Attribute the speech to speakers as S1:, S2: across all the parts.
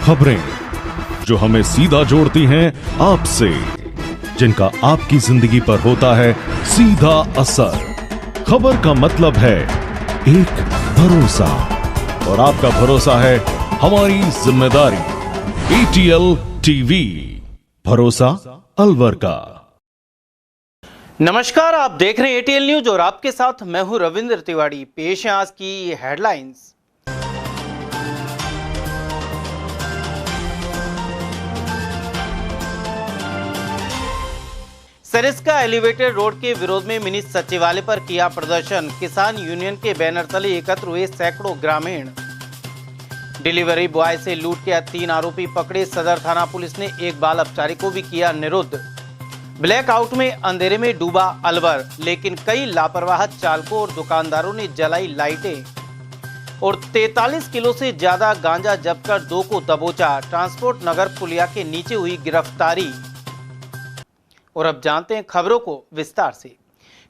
S1: खबरें जो हमें सीधा जोड़ती हैं आपसे, जिनका आपकी जिंदगी पर होता है सीधा असर। खबर का मतलब है एक भरोसा, और आपका भरोसा है हमारी जिम्मेदारी। ATL टीवी, भरोसा अलवर का।
S2: नमस्कार, आप देख रहे हैं ATL न्यूज और आपके साथ मैं हूं रविंद्र तिवारी। पेश है आज की हेडलाइंस। सरिस्का एलिवेटेड रोड के विरोध में मिनी सचिवालय पर किया प्रदर्शन। किसान यूनियन के बैनर तले एकत्र हुए सैकड़ों ग्रामीण। डिलीवरी बॉय से लूट के 3 आरोपी पकड़े। सदर थाना पुलिस ने एक बाल अपचारी को भी किया निरुद्ध। ब्लैकआउट में अंधेरे में डूबा अलवर, लेकिन कई लापरवाह चालकों और दुकानदारों ने जलाई लाइटें। और 43 किलो से ज्यादा गांजा जब्त कर 2 को दबोचा। ट्रांसपोर्ट नगर पुलिया के नीचे हुई गिरफ्तारी। और अब जानते हैं खबरों को विस्तार से।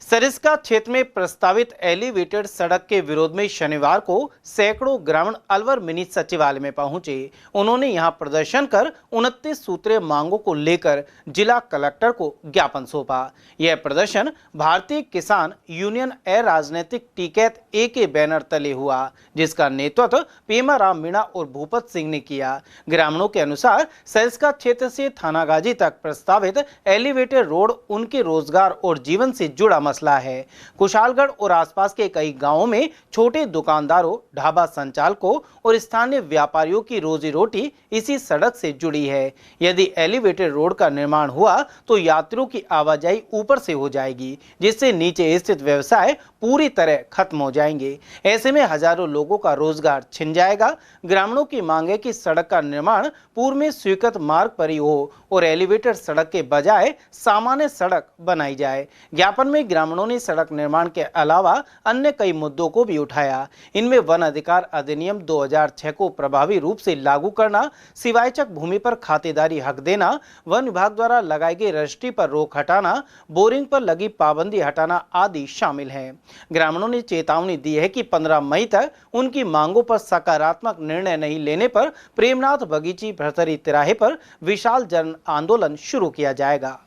S2: सरिस्का क्षेत्र में प्रस्तावित एलिवेटेड सड़क के विरोध में शनिवार को सैकड़ों ग्रामीण अलवर मिनी सचिवालय में पहुंचे। उन्होंने यहां प्रदर्शन कर 29 सूत्रीय मांगों को लेकर जिला कलेक्टर को ज्ञापन सौंपा। यह प्रदर्शन भारतीय किसान यूनियन राजनीतिक टिकैत ए के बैनर तले हुआ, जिसका नेतृत्व पेमाराम मीणा और भूपत सिंह ने किया। ग्रामीणों के अनुसार सरिस्का क्षेत्र से थानागाजी तक प्रस्तावित एलिवेटेड रोड उनके रोजगार और जीवन से जुड़ा मसला है। कुशालगढ़ और आसपास के कई गांवों में छोटे दुकानदारों, ढाबा संचालकों और स्थानीय व्यापारियों की रोजी रोटी इसी सड़क से जुड़ी है। यदि एलिवेटेड रोड का निर्माण हुआ तो यात्रियों की आवाजाही ऊपर से हो जाएगी, जिससे नीचे स्थित व्यवसाय पूरी तरह खत्म हो जाएंगे। ऐसे में हजारों लोगों का रोजगार छिन जाएगा। ग्रामीणों की मांग है कि सड़क का निर्माण पूर्व में स्वीकृत मार्ग पर ही हो और एलिवेटेड सड़क के बजाय सामान्य सड़क बनाई जाए। ज्ञापन में ग्रामीणों ने सड़क निर्माण के अलावा अन्य कई मुद्दों को भी उठाया। इनमें वन अधिकार अधिनियम 2006 को प्रभावी रूप से लागू करना, सिवायचक भूमि पर खातेदारी हक देना, वन विभाग द्वारा लगाई गई रजिस्ट्री पर रोक हटाना, बोरिंग पर लगी पाबंदी हटाना आदि शामिल है। ग्रामीणों ने चेतावनी दी है कि 15 मई तक उनकी मांगों पर सकारात्मक निर्णय नहीं लेने पर प्रेमनाथ बगीची भरतरी तिराहे पर विशाल जन आंदोलन शुरू किया जाएगा।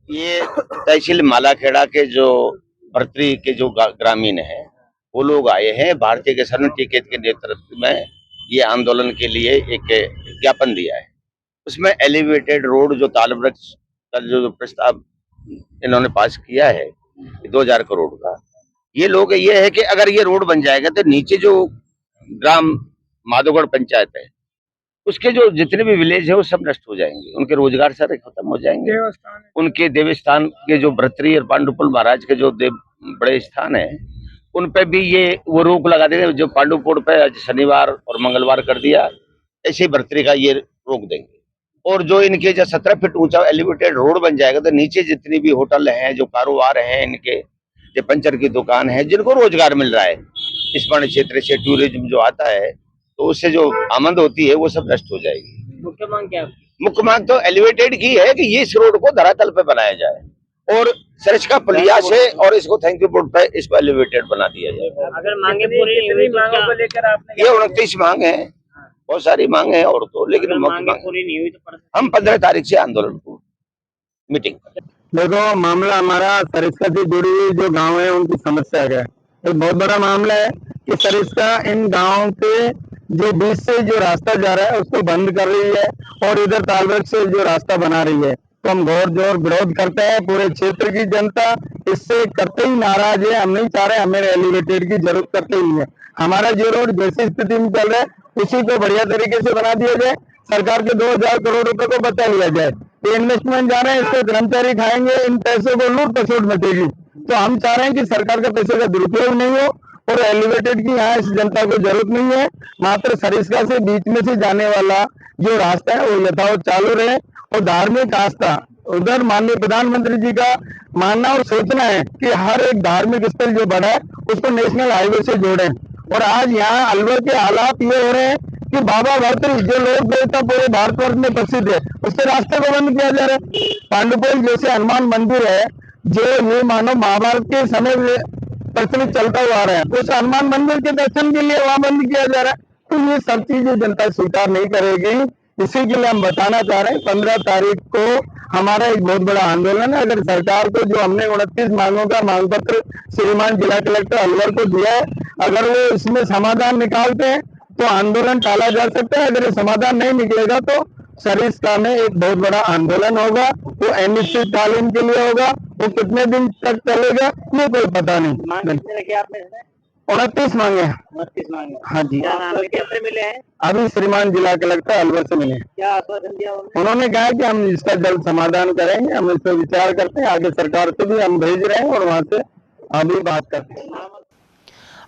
S3: ये तहसील मालाखेड़ा के जो भरतरी के जो ग्रामीण हैं, वो लोग आए हैं भारतीय किसान टिकैत के नेतृत्व में ये आंदोलन के लिए एक ज्ञापन दिया है। उसमें एलिवेटेड रोड जो ताल वृक्ष का जो प्रस्ताव इन्होंने पास किया है 2000 करोड़ का, ये लोग ये है कि अगर ये रोड बन जाएगा तो नीचे जो ग्राम माधोगढ़ पंचायत है उसके जो जितने भी विलेज है वो सब नष्ट हो जाएंगे, उनके रोजगार सारे खत्म हो जाएंगे। उनके देवस्थान के जो भरतरी और पांडुपुल महाराज के जो बड़े स्थान है उन पे भी ये वो रोक लगा देंगे। जो पांडुपुल पे शनिवार और मंगलवार कर दिया, ऐसे भरतरी का ये रोक देंगे। और जो इनके जो 17 फीट ऊंचा एलिवेटेड रोड बन जाएगा तो नीचे जितनी भी होटल हैं, जो कारोबार हैं, इनके जो पंचर की दुकान है, जिनको रोजगार मिल रहा है इस वर्ण क्षेत्र से, टूरिज्म जो आता है तो उससे जो आमद होती है वो सब नष्ट हो जाएगी।
S2: मुख्य मांग क्या?
S3: मुख्य मांग तो एलिवेटेड की है कि ये इस रोड को धरातल पे बनाया जाए और सरिस्का पुलिया से और इसको थैंक यू बोर्ड पे इसको एलिवेटेड बना दिया जाए।
S2: अगर मांगे पूरी नहीं हुई मांगों को लेकर आपने,
S3: ये 29 मांग है, बहुत सारी मांग है और तो, लेकिन
S2: मांगे पूरी नहीं हुई तो
S3: हम 15 तारीख से आंदोलन को मीटिंग।
S4: देखो, मामला हमारा सरिस्का से जुड़ी हुई जो गांव है उनकी समस्या का एक बहुत बड़ा मामला है कि सरिस्का इन गांवों के जो बीच से जो रास्ता जा रहा है उसको बंद कर रही है और इधर तालवृक्ष से जो रास्ता बना रही है। तो हम घोर जोर विरोध करते हैं। पूरे क्षेत्र की जनता इससे करते ही नाराज है। हम नहीं चाह रहे, हमें एलिवेटेड की जरूरत करते ही है। हमारा जो रोड जैसी स्थिति में चल रहा है उसी को बढ़िया तरीके से बना दिया जाए। सरकार के 2000 करोड़ रुपए को बचा लिया जाए। ये इन्वेस्टमेंट जा रहे हैं, इसको कर्मचारी खाएंगे, इन पैसों को लूट पसोट मचेगी। तो हम चाह रहे हैं कि सरकार का पैसे का दुरुपयोग नहीं हो और एलिवेटेड की यहाँ इस जनता को जरूरत नहीं है। मात्र सरिस्का से बीच में से जाने वाला जो रास्ता है वो यथावत चालू रहे और धार्मिक आस्था, उधर माननीय प्रधानमंत्री जी का मानना और सोचना है कि हर एक धार्मिक स्थल जो बड़ा है उसको नेशनल हाईवे से जोड़े। और आज यहाँ अलवर के हालात ये हो रहे हैं कि बाबा भरतरी जो लोक देवता पूरे भारतवर्ष में प्रसिद्ध है, उसके रास्ते को बंद किया जा रहा है। पांडुपुल जैसे हनुमान मंदिर है जो ये मानो महाभारत के समय प्रचलित चलता हुआ आ रहा है, उस हनुमान मंदिर के दर्शन के लिए वहां बंद किया जा रहा है। तो ये सब चीजें जनता स्वीकार नहीं करेगी। इसी के लिए हम बताना चाह रहे हैं 15 तारीख को हमारा एक बहुत बड़ा आंदोलन है। अगर सरकार को जो हमने 29 मांगों का मांग पत्र श्रीमान जिला कलेक्टर अलवर को दिया है, अगर वो इसमें समाधान निकालते हैं तो आंदोलन टाला जा सकता है। अगर ये समाधान नहीं निकलेगा तो सरिस्का में एक बहुत बड़ा आंदोलन होगा। वो अनिश्चितकालीन के लिए होगा। वो कितने दिन तक चलेगा ये कोई पता नहीं। 29 मांगे। 29 मांगे। हाँ जी। कैसे मिले हैं? अभी श्रीमान जिला कलेक्टर अलवर से मिले। क्या आश्वासन दिया उन्होंने? कहा कि हम इसका जल्द समाधान करेंगे, हम इस पर विचार करते हैं, आगे सरकार से भी हम भेज रहे हैं और वहाँ से अभी बात करते हैं।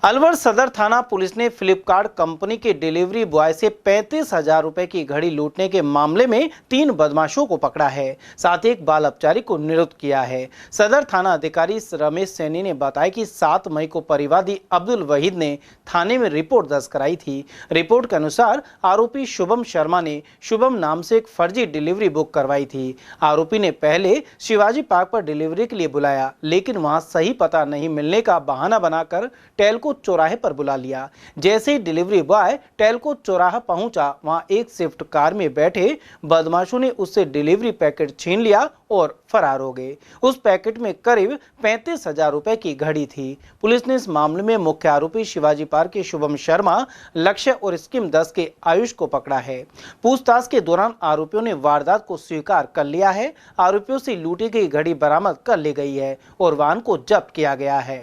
S2: अलवर सदर थाना पुलिस ने फ्लिपकार्ट कंपनी के डिलीवरी बॉय से 35,000 रुपए की घड़ी लूटने के मामले में 3 बदमाशों को पकड़ा है, साथ ही एक बाल अपचारी को निरुद्ध किया है। सदर थाना अधिकारी रमेश सैनी ने बताया कि 7 मई को परिवादी अब्दुल वहीद ने थाने में रिपोर्ट दर्ज कराई थी। रिपोर्ट के अनुसार आरोपी शुभम शर्मा ने शुभम नाम से एक फर्जी डिलीवरी बुक करवाई थी। आरोपी ने पहले शिवाजी पार्क पर डिलीवरी के लिए बुलाया, लेकिन वहां सही पता नहीं मिलने का बहाना बनाकर टेलको चौराहे पर बुला लिया। जैसे ही डिलीवरी बॉय टेलको चौराहा पहुंचा, वहां एक स्विफ्ट कार में बैठे बदमाशों ने उससे डिलीवरी पैकेट छीन लिया और फरार हो गए। उस पैकेट में करीब 35,000 रुपए की घड़ी थी। पुलिस ने इस मामले में मुख्य आरोपी शिवाजी पार्क के शुभम शर्मा, लक्ष्य और स्कीम 10 के आयुष को पकड़ा है। पूछताछ के दौरान आरोपियों ने वारदात को स्वीकार कर लिया है। आरोपियों से लूटी गई घड़ी बरामद कर ली गई है और वाहन को जब्त किया गया है।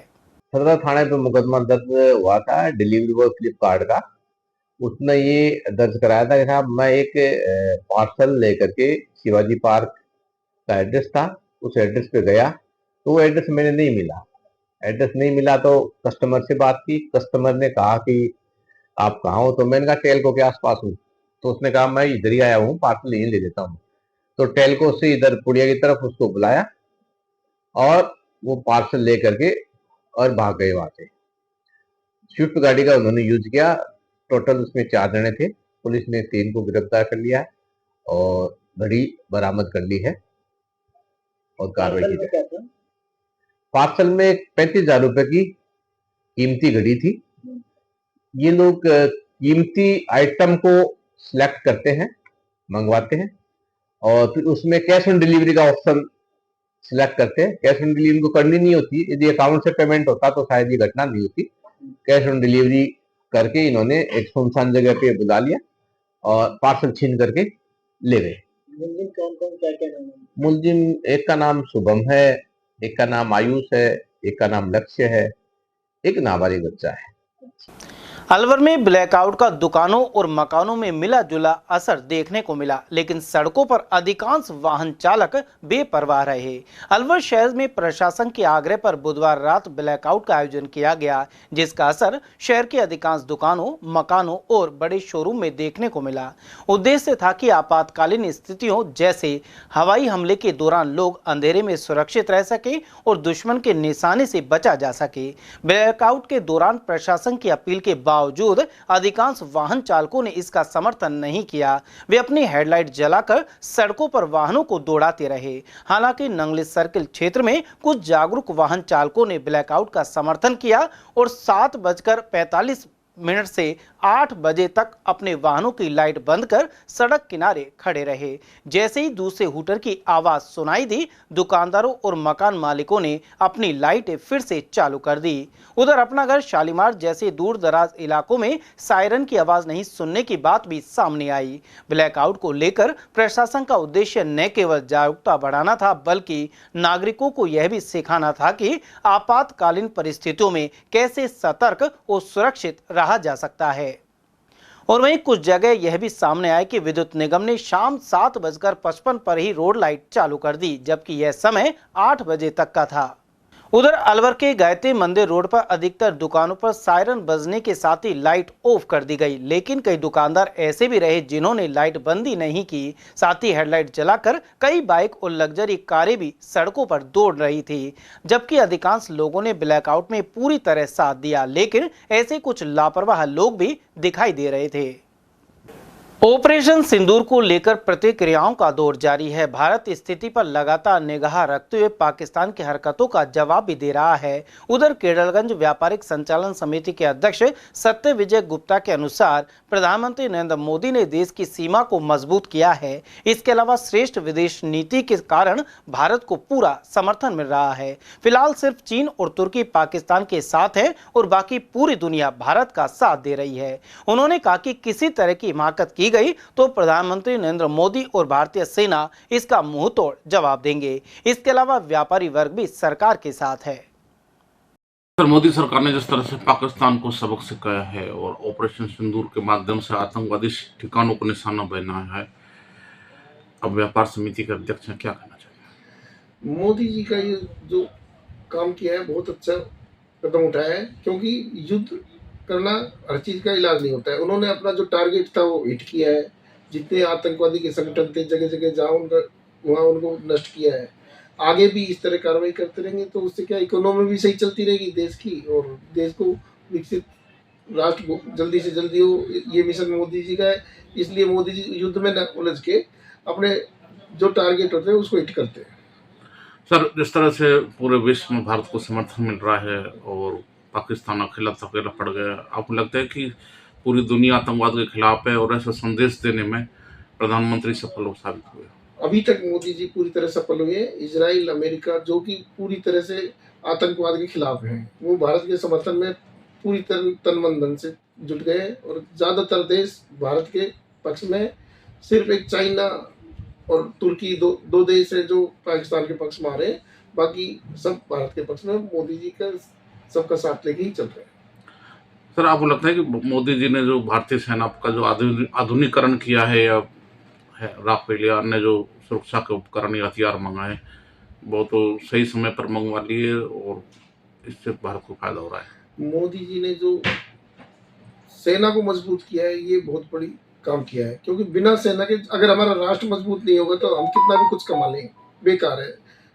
S5: सदर थाने पे मुकदमा दर्ज हुआ था डिलीवरी बॉय फ्लिपकार्ट का। उसने ये दर्ज कराया था कि साहब मैं एक पार्सल लेकर के शिवाजी पार्क का एड्रेस था, उस एड्रेस पे गया तो वो एड्रेस मैंने नहीं मिला। एड्रेस नहीं मिला तो कस्टमर से बात की। कस्टमर ने कहा कि आप कहाँ हो? तो मैंने कहा टेलको के आसपास हूँ। तो उसने कहा मैं इधर ही आया हूँ, पार्सल यहीं ले लेता हूँ। तो टेलको से इधर पुड़िया की तरफ उसको बुलाया और वो पार्सल ले करके और भाग गए वहां से। स्विफ्ट गाड़ी का उन्होंने यूज किया। टोटल उसमें 4 जने थे। पुलिस ने 3 को गिरफ्तार कर लिया है और घड़ी बरामद कर ली है और कार्रवाई की है। पार्सल में 35,000 रुपए की कीमती घड़ी थी। ये लोग कीमती आइटम को सिलेक्ट करते हैं, मंगवाते हैं और फिर उसमें कैश ऑन डिलीवरी का ऑप्शन सिलेक्ट करते हैं। कैश ऑन डिलीवरी को करनी नहीं होती। यदि अकाउंट से पेमेंट होता तो शायद ये घटना नहीं होती। कैश ऑन डिलीवरी करके इन्होंने एक सुनसान जगह पे बुला लिया और पार्सल छीन करके ले गए। मुलजिम कौन-कौन क्या-क्या नाम है? मुलजिम एक का नाम शुभम है, एक का नाम आयुष है, एक का नाम लक्ष्य है, एक नाबालिग बच्चा है।
S2: अलवर में ब्लैकआउट का दुकानों और मकानों में मिला जुला असर देखने को मिला, लेकिन सड़कों पर अधिकांश वाहन चालक बेपरवाह रहे। अलवर शहर में प्रशासन के आग्रह पर बुधवार रात ब्लैकआउट का आयोजन किया गया, जिसका असर शहर के अधिकांश दुकानों, मकानों और बड़े शोरूम में देखने को मिला। उद्देश्य था कि आपातकालीन स्थितियों जैसे हवाई हमले के दौरान लोग अंधेरे में सुरक्षित रह सके और दुश्मन के निशाने से बचा जा सके। ब्लैकआउट के दौरान प्रशासन की अपील के बावजूद अधिकांश वाहन चालकों ने इसका समर्थन नहीं किया। वे अपनी हेडलाइट जलाकर सड़कों पर वाहनों को दौड़ाते रहे। हालांकि नंगली सर्किल क्षेत्र में कुछ जागरूक वाहन चालकों ने ब्लैकआउट का समर्थन किया और 7:45 से 8 बजे तक अपने वाहनों की लाइट बंद कर सड़क किनारे खड़े रहे। जैसे ही दूसरे हूटर की आवाज सुनाई दी, दुकानदारों और मकान मालिकों ने अपनी लाइटें फिर से चालू कर दी। उधर अपनागर, शालीमार जैसे दूर दराज इलाकों में सायरन की आवाज नहीं सुनने की बात भी सामने आई। ब्लैकआउट को लेकर प्रशासन का उद्देश्य न केवल जागरूकता बढ़ाना था, बल्कि नागरिकों को यह भी सिखाना था कि आपातकालीन परिस्थितियों में कैसे सतर्क और सुरक्षित रहा जा सकता है। और वहीं कुछ जगह यह भी सामने आया कि विद्युत निगम ने शाम 7:55 पर ही रोड लाइट चालू कर दी, जबकि यह समय 8 बजे तक का था। उधर अलवर के गायत्री मंदिर रोड पर अधिकतर दुकानों पर सायरन बजने के साथ ही लाइट ऑफ कर दी गई, लेकिन कई दुकानदार ऐसे भी रहे जिन्होंने लाइट बंदी नहीं की। साथ ही हेडलाइट जलाकर कई बाइक और लग्जरी कारें भी सड़कों पर दौड़ रही थी, जबकि अधिकांश लोगों ने ब्लैकआउट में पूरी तरह साथ दिया, लेकिन ऐसे कुछ लापरवाह लोग भी दिखाई दे रहे थे। ऑपरेशन सिंदूर को लेकर प्रतिक्रियाओं का दौर जारी है। भारत स्थिति पर लगातार निगाह रखते हुए पाकिस्तान की हरकतों का जवाब भी दे रहा है। उधर केरलगंज व्यापारिक संचालन समिति के अध्यक्ष सत्य विजय गुप्ता के अनुसार प्रधानमंत्री नरेंद्र मोदी ने देश की सीमा को मजबूत किया है। इसके अलावा श्रेष्ठ विदेश नीति के कारण भारत को पूरा समर्थन मिल रहा है। फिलहाल सिर्फ चीन और तुर्की पाकिस्तान के साथ है और बाकी पूरी दुनिया भारत का साथ दे रही है। उन्होंने कहा कि किसी तरह की हिमाकत की गई तो प्रधानमंत्री नरेंद्र मोदी और भारतीय सेना इसका मुंहतोड़ जवाब देंगे। इसके अलावा व्यापारी वर्ग भी सरकार के साथ है।
S6: मोदी सरकार ने जिस तरह से पाकिस्तान को सबक सिखाया है और ऑपरेशन सिंदूर के माध्यम से आतंकवादी ठिकानों को निशाना बनाया है, अब व्यापार समिति के अध्यक्ष हैं, क्या कहना चाहिए?
S7: मोदी जी का ये जो काम किया है बहुत अच्छा कदम उठाया है, क्योंकि युद्ध करना हर चीज़ का इलाज नहीं होता है। उन्होंने अपना जो टारगेट था वो हिट किया है। जितने आतंकवादी के संगठन थे जगह जगह जहाँ वहाँ उनको नष्ट किया है। आगे भी इस तरह कार्रवाई करते रहेंगे तो उससे क्या इकोनॉमी भी सही चलती रहेगी देश की, और देश को विकसित राष्ट्र जल्दी से जल्दी हो, ये मिशन मोदी जी का है। इसलिए मोदी जी युद्ध में न उलझ के अपने जो टारगेट होते हैं उसको हिट करते हैं।
S6: सर, जिस तरह से पूरे विश्व में भारत को समर्थन मिल रहा है और पाकिस्तान अकेला पड़ गया, आपको लगता है कि पूरी दुनिया आतंकवाद के खिलाफ है और ऐसा संदेश देने में प्रधानमंत्री सफल साबित हुए?
S7: अभी तक मोदी जी पूरी तरह सफल हुए। इजराइल, अमेरिका जो कि पूरी तरह से आतंकवाद के खिलाफ हैं, वो भारत के समर्थन में पूरी तरह तन मन धन से जुट गए और ज़्यादातर देश भारत के पक्ष में। सिर्फ एक चाइना और तुर्की दो देश है जो पाकिस्तान के पक्ष में आ रहे हैं, बाकी सब भारत के पक्ष में मोदी जी का सबका साथ लेके ही चल रहे हैं।
S6: सर, आपको लगता है कि मोदी जी ने जो भारतीय सेना का जो आधुनिकीकरण किया है या राफेल या अन्य जो सुरक्षा के उपकरण या हथियार मंगाए, वो तो सही समय पर मंगवा लिए और इससे भारत को फायदा हो रहा है?
S7: मोदी जी ने जो सेना को मजबूत किया है ये बहुत बड़ी काम किया है, क्योंकि बिना सेना के अगर हमारा राष्ट्र मजबूत नहीं होगा तो हम कितना भी कुछ कमा लें बेकार है।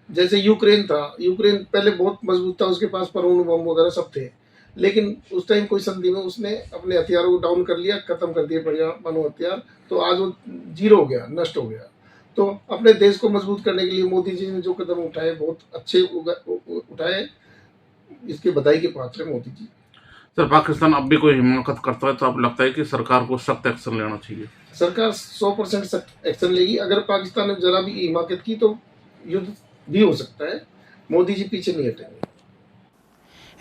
S7: जैसे यूक्रेन था, यूक्रेन पहले बहुत मजबूत था, उसके पास परमाणु बम वगैरह सब थे, लेकिन उस टाइम कोई संधि में उसने अपने हथियारों को डाउन कर लिया, खत्म कर दिए परमाणु हथियार, तो आज वो जीरो हो गया, नष्ट हो गया। तो अपने देश को मजबूत करने के लिए मोदी जी ने जो कदम उठाए बहुत अच्छे उठाए, इसके बधाई के पात्र है मोदी जी।
S6: सर, पाकिस्तान अब भी कोई हिमाकत करता है तो आपको लगता है कि सरकार को सख्त एक्शन लेना चाहिए?
S7: सरकार 100% सख्त एक्शन लेगी। अगर पाकिस्तान ने जरा भी हिमाकत की तो युद्ध भी हो सकता है। मोदी जी पीछे नहीं हटेंगे।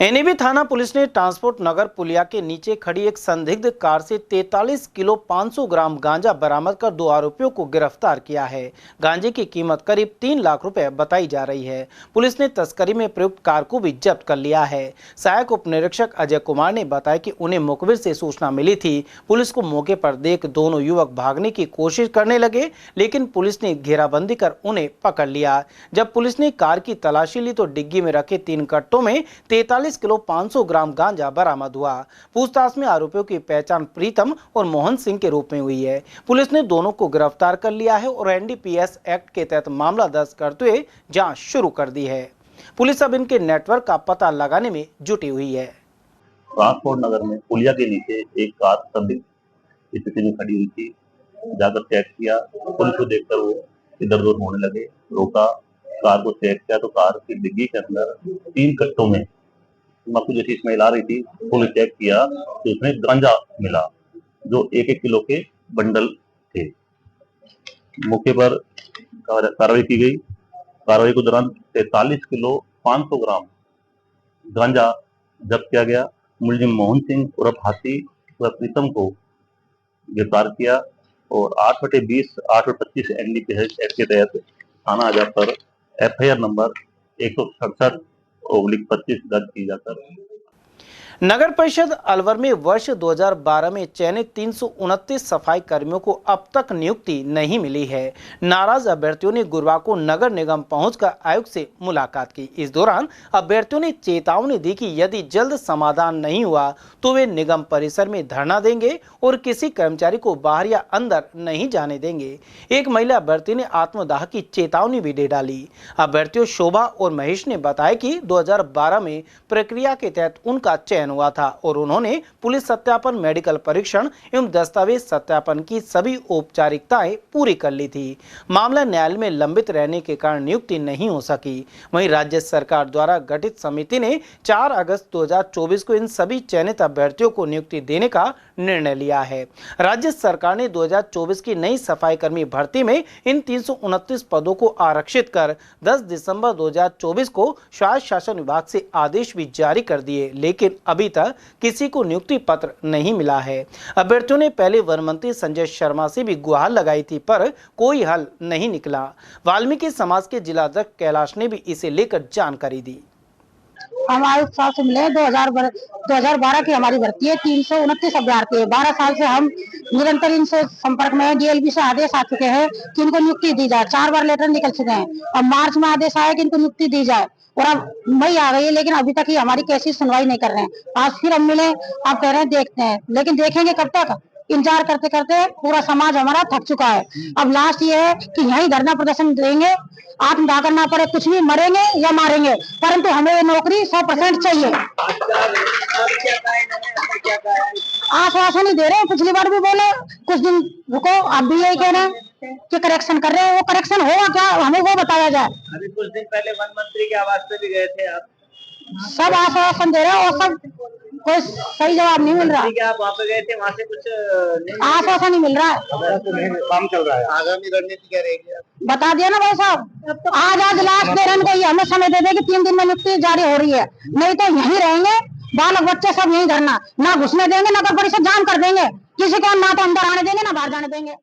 S2: एनएबी थाना पुलिस ने ट्रांसपोर्ट नगर पुलिया के नीचे खड़ी एक संदिग्ध कार से 43 किलो 500 ग्राम गांजा बरामद कर 2 आरोपियों को गिरफ्तार किया है। गांजे की कीमत करीब 3 लाख रुपए बताई जा रही है। पुलिस ने तस्करी में प्रयुक्त कार को भी जब्त कर लिया है। सहायक उप निरीक्षक अजय कुमार ने बताया कि उन्हें मुखबिर से सूचना मिली थी। पुलिस को मौके पर देख दोनों युवक भागने की कोशिश करने लगे, लेकिन पुलिस ने घेराबंदी कर उन्हें पकड़ लिया। जब पुलिस ने कार की तलाशी ली तो डिग्गी में रखे 3 कट्टों में 43 किलो 500 ग्राम गांजा बरामद हुआ। पूछताछ में आरोपियों की पहचान प्रीतम और मोहन सिंह के रूप में हुई है। पुलिस ने दोनों को गिरफ्तार कर लिया है और एनडीपीएस एक्ट के तहत मामला दर्ज करते हुए जांच शुरू कर दी है। पुलिस अब इनके नेटवर्क का पता लगाने में जुटी हुई है।
S8: ट्रांसपोर्ट नगर में पुलिया के नीचे एक कार संदिग्ध स्थिति में खड़ी हुई थी। जाकर चेक किया, पुलिस को देखकर वो इधर उधर होने लगे। रोका, कार को चेक किया तो कार की डिग्गी के अंदर 3 कट्टों में तंबाकू जैसी स्मेल आ रही थी। पुलिस चेक किया तो उसमें गांजा मिला जो 1-1 किलो के बंडल थे। मौके पर कार्रवाई की गई। कार्रवाई के दौरान 43 किलो 500 ग्राम गांजा जब्त किया गया। मुलजिम मोहन सिंह उर्फ हाथी व प्रीतम को गिरफ्तार किया और 8/20 8/25 एनडीपीएस एक्ट के तहत थाना आजा पर एफआईआर नंबर 167/25 दर्ज की जाकर
S2: नगर परिषद अलवर में वर्ष 2012 में चयनित 329 सफाई कर्मियों को अब तक नियुक्ति नहीं मिली है। नाराज अभ्यर्थियों ने गुरुवार को नगर निगम पहुंचकर आयुक्त से मुलाकात की। इस दौरान अभ्यर्थियों ने चेतावनी दी कि यदि जल्द समाधान नहीं हुआ तो वे निगम परिसर में धरना देंगे और किसी कर्मचारी को बाहर या अंदर नहीं जाने देंगे। एक महिला अभ्यर्थी ने आत्मदाह की चेतावनी भी दे डाली। अभ्यर्थियों शोभा और महेश ने बताया कि 2012 में प्रक्रिया के तहत उनका चयन चयन हुआ था और उन्होंने पुलिस सत्यापन, मेडिकल परीक्षण एवं दस्तावेज सत्यापन की सभी औपचारिकताएं पूरी कर ली थी। मामला न्यायालय में लंबित रहने के कारण नियुक्ति नहीं हो सकी। वहीं राज्य सरकार द्वारा गठित समिति ने 4 अगस्त 2024 को इन सभी चयनित अभ्यर्थियों को नियुक्ति देने का निर्णय लिया है। राज्य सरकार ने 2024 की नई सफाई कर्मी भर्ती में इन 329 पदों को आरक्षित कर 10 दिसंबर 2024 को स्वायत्त शासन विभाग से आदेश भी जारी कर दिए, लेकिन अभी तक किसी को नियुक्ति पत्र नहीं मिला है। अभ्यर्थियों ने पहले वन मंत्री संजय शर्मा से भी गुहार लगाई थी, पर कोई हल नहीं निकला। वाल्मीकि समाज के जिलाध्यक्ष कैलाश ने भी इसे लेकर जानकारी दी।
S9: हम आयुक्त साहब से मिले 2012 की हमारी भर्ती है, 329 अभ्यर्थी है। 12 साल से हम निरंतर इनसे संपर्क में हैं। डीएलबी से आदेश आ चुके हैं कि इनको नियुक्ति दी जाए। 4 बार लेटर निकल चुके हैं। अब मार्च में आदेश आया कि इनको नियुक्ति दी जाए और अब मई आ गई है, लेकिन अभी तक ही हमारी कैसी सुनवाई नहीं कर रहे हैं। आज फिर हम मिले, आप कह रहे हैं देखते हैं, लेकिन देखेंगे कब तक? इंतजार करते करते पूरा समाज हमारा थक चुका है। अब लास्ट ये है कि यही धरना प्रदर्शन देंगे, आत्मदाह करना पड़े, कुछ भी, मरेंगे या मारेंगे, परंतु हमें ये नौकरी 100% चाहिए। आश्वासन ही दे रहे हैं, पिछली बार भी बोले कुछ दिन रुको, अब भी यही कह रहे हैं कि करेक्शन कर रहे हैं। वो करेक्शन होगा क्या, हमें वो बताया जाए।
S10: अभी कुछ दिन पहले वन मंत्री के आवास पे भी गए थे आप।
S9: सब आश्वासन दे रहे हैं और सब कोई सही जवाब नहीं मिल रहा।
S10: आप वहाँ पे गए थे, वहाँ से कुछ
S9: आश्वासन नहीं मिल रहा है।
S10: काम चल रहा है। आगामी रणनीति क्या रहेगी?
S9: बता दिया ना भाई साहब, आज लास्ट दे रहे हैं, हमें समय दे दे कि 3 दिन में नियुक्ति जारी हो रही है, नहीं तो यहीं रहेंगे, बालक बच्चे सब यहीं धरना, ना घुसने देंगे, नगर परिषद जाम कर देंगे, किसी को ना तो अंदर आने देंगे ना बाहर जाने देंगे।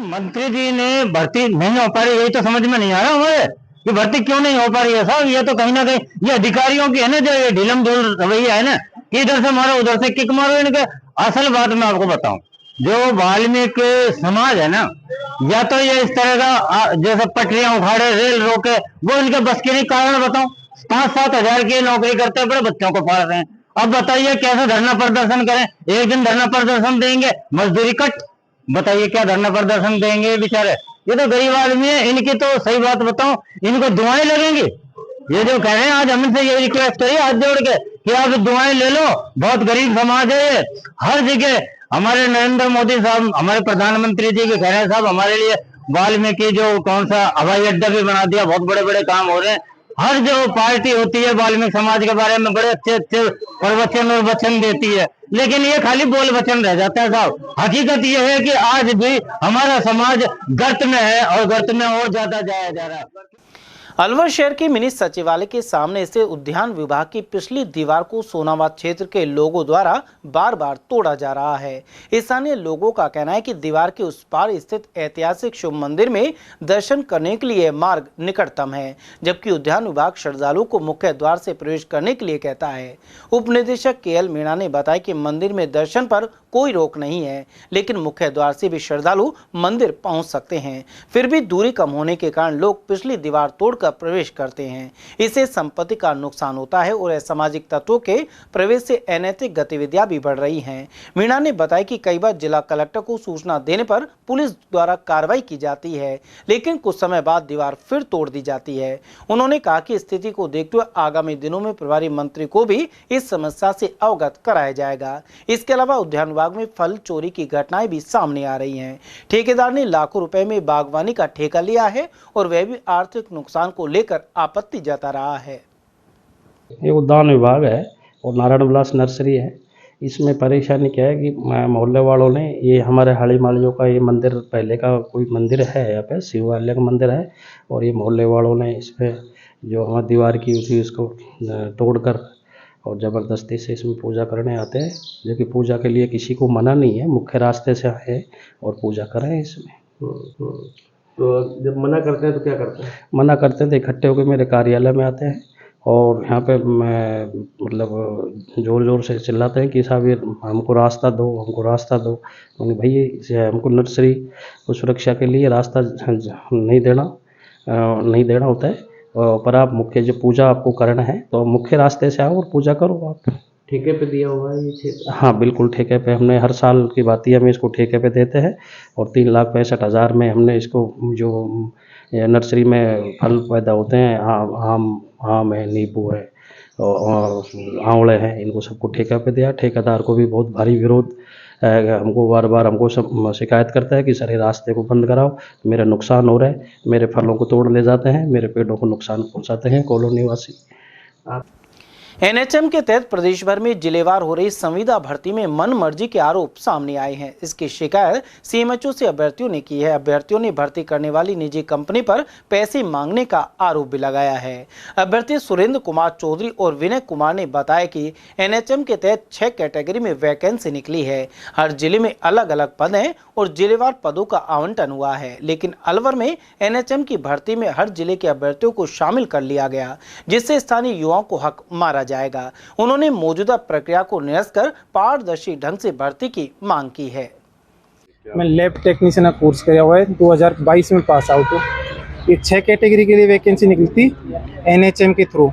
S4: मंत्री जी ने भर्ती नहीं हो पा रही, यही तो समझ में नहीं आ रहा हमारे कि भर्ती क्यों नहीं हो पा रही है साहब। ये तो कहीं ना कहीं ये अधिकारियों की है ना, जो ये ढीलम ढूल रवैया है ना कि इधर से मारो उधर से किक मारो इनके। असल बात मैं आपको बताऊं, जो वाल्मीकि समाज है ना, या तो ये इस तरह का जैसे पटरियां उखाड़े, रेल रोके, वो इनके बस के नहीं। कारण बताऊं, 5-7 हजार की नौकरी करते हैं, बड़े बच्चों को पाल रहे हैं। अब बताइए कैसे धरना प्रदर्शन करें? एक दिन धरना प्रदर्शन देंगे, मजदूरी कट, बताइए क्या धरना प्रदर्शन देंगे बेचारे? ये तो गरीब आदमी है, इनकी तो सही बात बताऊं, इनको दुआएं लगेंगी। ये जो कह रहे हैं, आज हमसे ये रिक्वेस्ट करिए हाथ जोड़ के कि आप दुआएं ले लो, बहुत गरीब समाज है। हर जगह हमारे नरेंद्र मोदी साहब, हमारे प्रधानमंत्री जी के कह रहे हैं साहब हमारे लिए वाल्मीकि जो कौन सा हवाई अड्डा भी बना दिया, बहुत बड़े बड़े काम हो रहे हैं। हर जो पार्टी होती है वाल्मीकि समाज के बारे में बड़े अच्छे अच्छे प्रवचन और वचन देती है, लेकिन ये खाली बोल वचन रह जाता है साहब। हकीकत ये है कि आज भी हमारा समाज गर्त में है और गर्त में और ज्यादा जाया जा रहा है।
S2: अलवर शहर के मिनी सचिवालय के सामने से उद्यान विभाग की पिछली दीवार को सोनाबाद क्षेत्र के लोगों द्वारा बार बार तोड़ा जा रहा है। स्थानीय लोगों का कहना है कि दीवार के उस पार स्थित ऐतिहासिक शिव मंदिर में दर्शन करने के लिए मार्ग निकटतम है, जबकि उद्यान विभाग श्रद्धालुओं को मुख्य द्वार से प्रवेश करने के लिए कहता है। उप निदेशक KL मीणा ने बताया कि मंदिर में दर्शन पर कोई रोक नहीं है, लेकिन मुख्य द्वार से भी श्रद्धालु मंदिर पहुंच सकते हैं। फिर भी दूरी कम होने के कारण लोग पिछली दीवार तोड़कर प्रवेश करते हैं। इससे संपत्ति का नुकसान होता है और असामाजिक तत्वों के प्रवेश से अनैतिक गतिविधियां भी बढ़ रही हैं। मीणा ने बताया कि कई बार जिला कलेक्टर को सूचना देने पर पुलिस द्वारा कार्रवाई की जाती है, लेकिन कुछ समय बाद दीवार फिर तोड़ दी जाती है। उन्होंने कहा कि स्थिति को देखते हुए आगामी दिनों में प्रभारी मंत्री को भी इस समस्या से अवगत कराया जाएगा। इसके अलावा उद्यान विभाग में फल चोरी की घटनाएं भी सामने आ रही हैं। ठेकेदार ने लाखों रुपए में बागवानी का ठेका लिया है और वह भी आर्थिक नुकसान को लेकर आपत्ति जता रहा है।
S11: ये उद्यान विभाग है और नारायण विलास नर्सरी है। इसमें परेशानी क्या है कि मोहल्ले वालों ने ये हमारे हाड़ी मालियों का ये मंदिर पहले का कोई मंदिर है, यहाँ पे शिवालय का मंदिर है, और ये मोहल्ले वालों ने इसमें जो हमारी दीवार की थी उसको तोड़कर और ज़बरदस्ती से इसमें पूजा करने आते हैं, जो कि पूजा के लिए किसी को मना नहीं है, मुख्य रास्ते से आए और पूजा करें इसमें।
S12: तो जब मना करते हैं तो क्या करते हैं?
S11: मना करते हैं तो इकट्ठे होकर मेरे कार्यालय में आते हैं और यहाँ पे मैं मतलब ज़ोर ज़ोर से चिल्लाते हैं कि साहब ये हमको रास्ता दो, हमको रास्ता दो। तो भैया हमको नर्सरी को सुरक्षा के लिए रास्ता नहीं देना होता है, पर आप मुख्य जो पूजा आपको करना है तो मुख्य रास्ते से आओ और पूजा करो आप।
S12: ठेके पे दिया हुआ है ये क्षेत्र?
S11: हाँ बिल्कुल ठेके पे, हमने हर साल की बात ही हम इसको ठेके पे देते हैं और 3,65,000 में हमने इसको जो नर्सरी में फल पैदा होते हैं, आम है, नींबू है आंवले हैं, इनको सबको ठेका पे दिया। ठेकेदार को भी बहुत भारी विरोध हमको बार बार हमको सब शिकायत करता है कि सर ये रास्ते को बंद कराओ, मेरा नुकसान हो रहा है, मेरे फलों को तोड़ ले जाते हैं, मेरे पेड़ों को नुकसान पहुंचाते हैं कॉलोनी वासी।
S2: एनएचएम के तहत प्रदेश भर में जिलेवार हो रही संविदा भर्ती में मन मर्जी के आरोप सामने आए हैं। इसकी शिकायत सीएमएचओ से अभ्यर्थियों ने की है। अभ्यर्थियों ने भर्ती करने वाली निजी कंपनी पर पैसे मांगने का आरोप भी लगाया है। अभ्यर्थी सुरेंद्र कुमार चौधरी और विनय कुमार ने बताया कि एनएचएम के तहत 6 कैटेगरी में वैकेंसी निकली है। हर जिले में अलग अलग पद हैं और जिलेवार पदों का आवंटन हुआ है, लेकिन अलवर में एनएचएम की भर्ती में हर जिले के अभ्यर्थियों को शामिल कर लिया गया, जिससे स्थानीय युवाओं को हक मारा जाएगा। उन्होंने मौजूदा प्रक्रिया को निरस्त कर पारदर्शी ढंग से भर्ती की मांग की है।
S13: मैं लैब टेक्नीशियन का कोर्स किया हुआ है, 2022 में पास आउट हूँ। ये 6 कैटेगरी के लिए वैकेंसी निकली थी एनएचएम के थ्रू,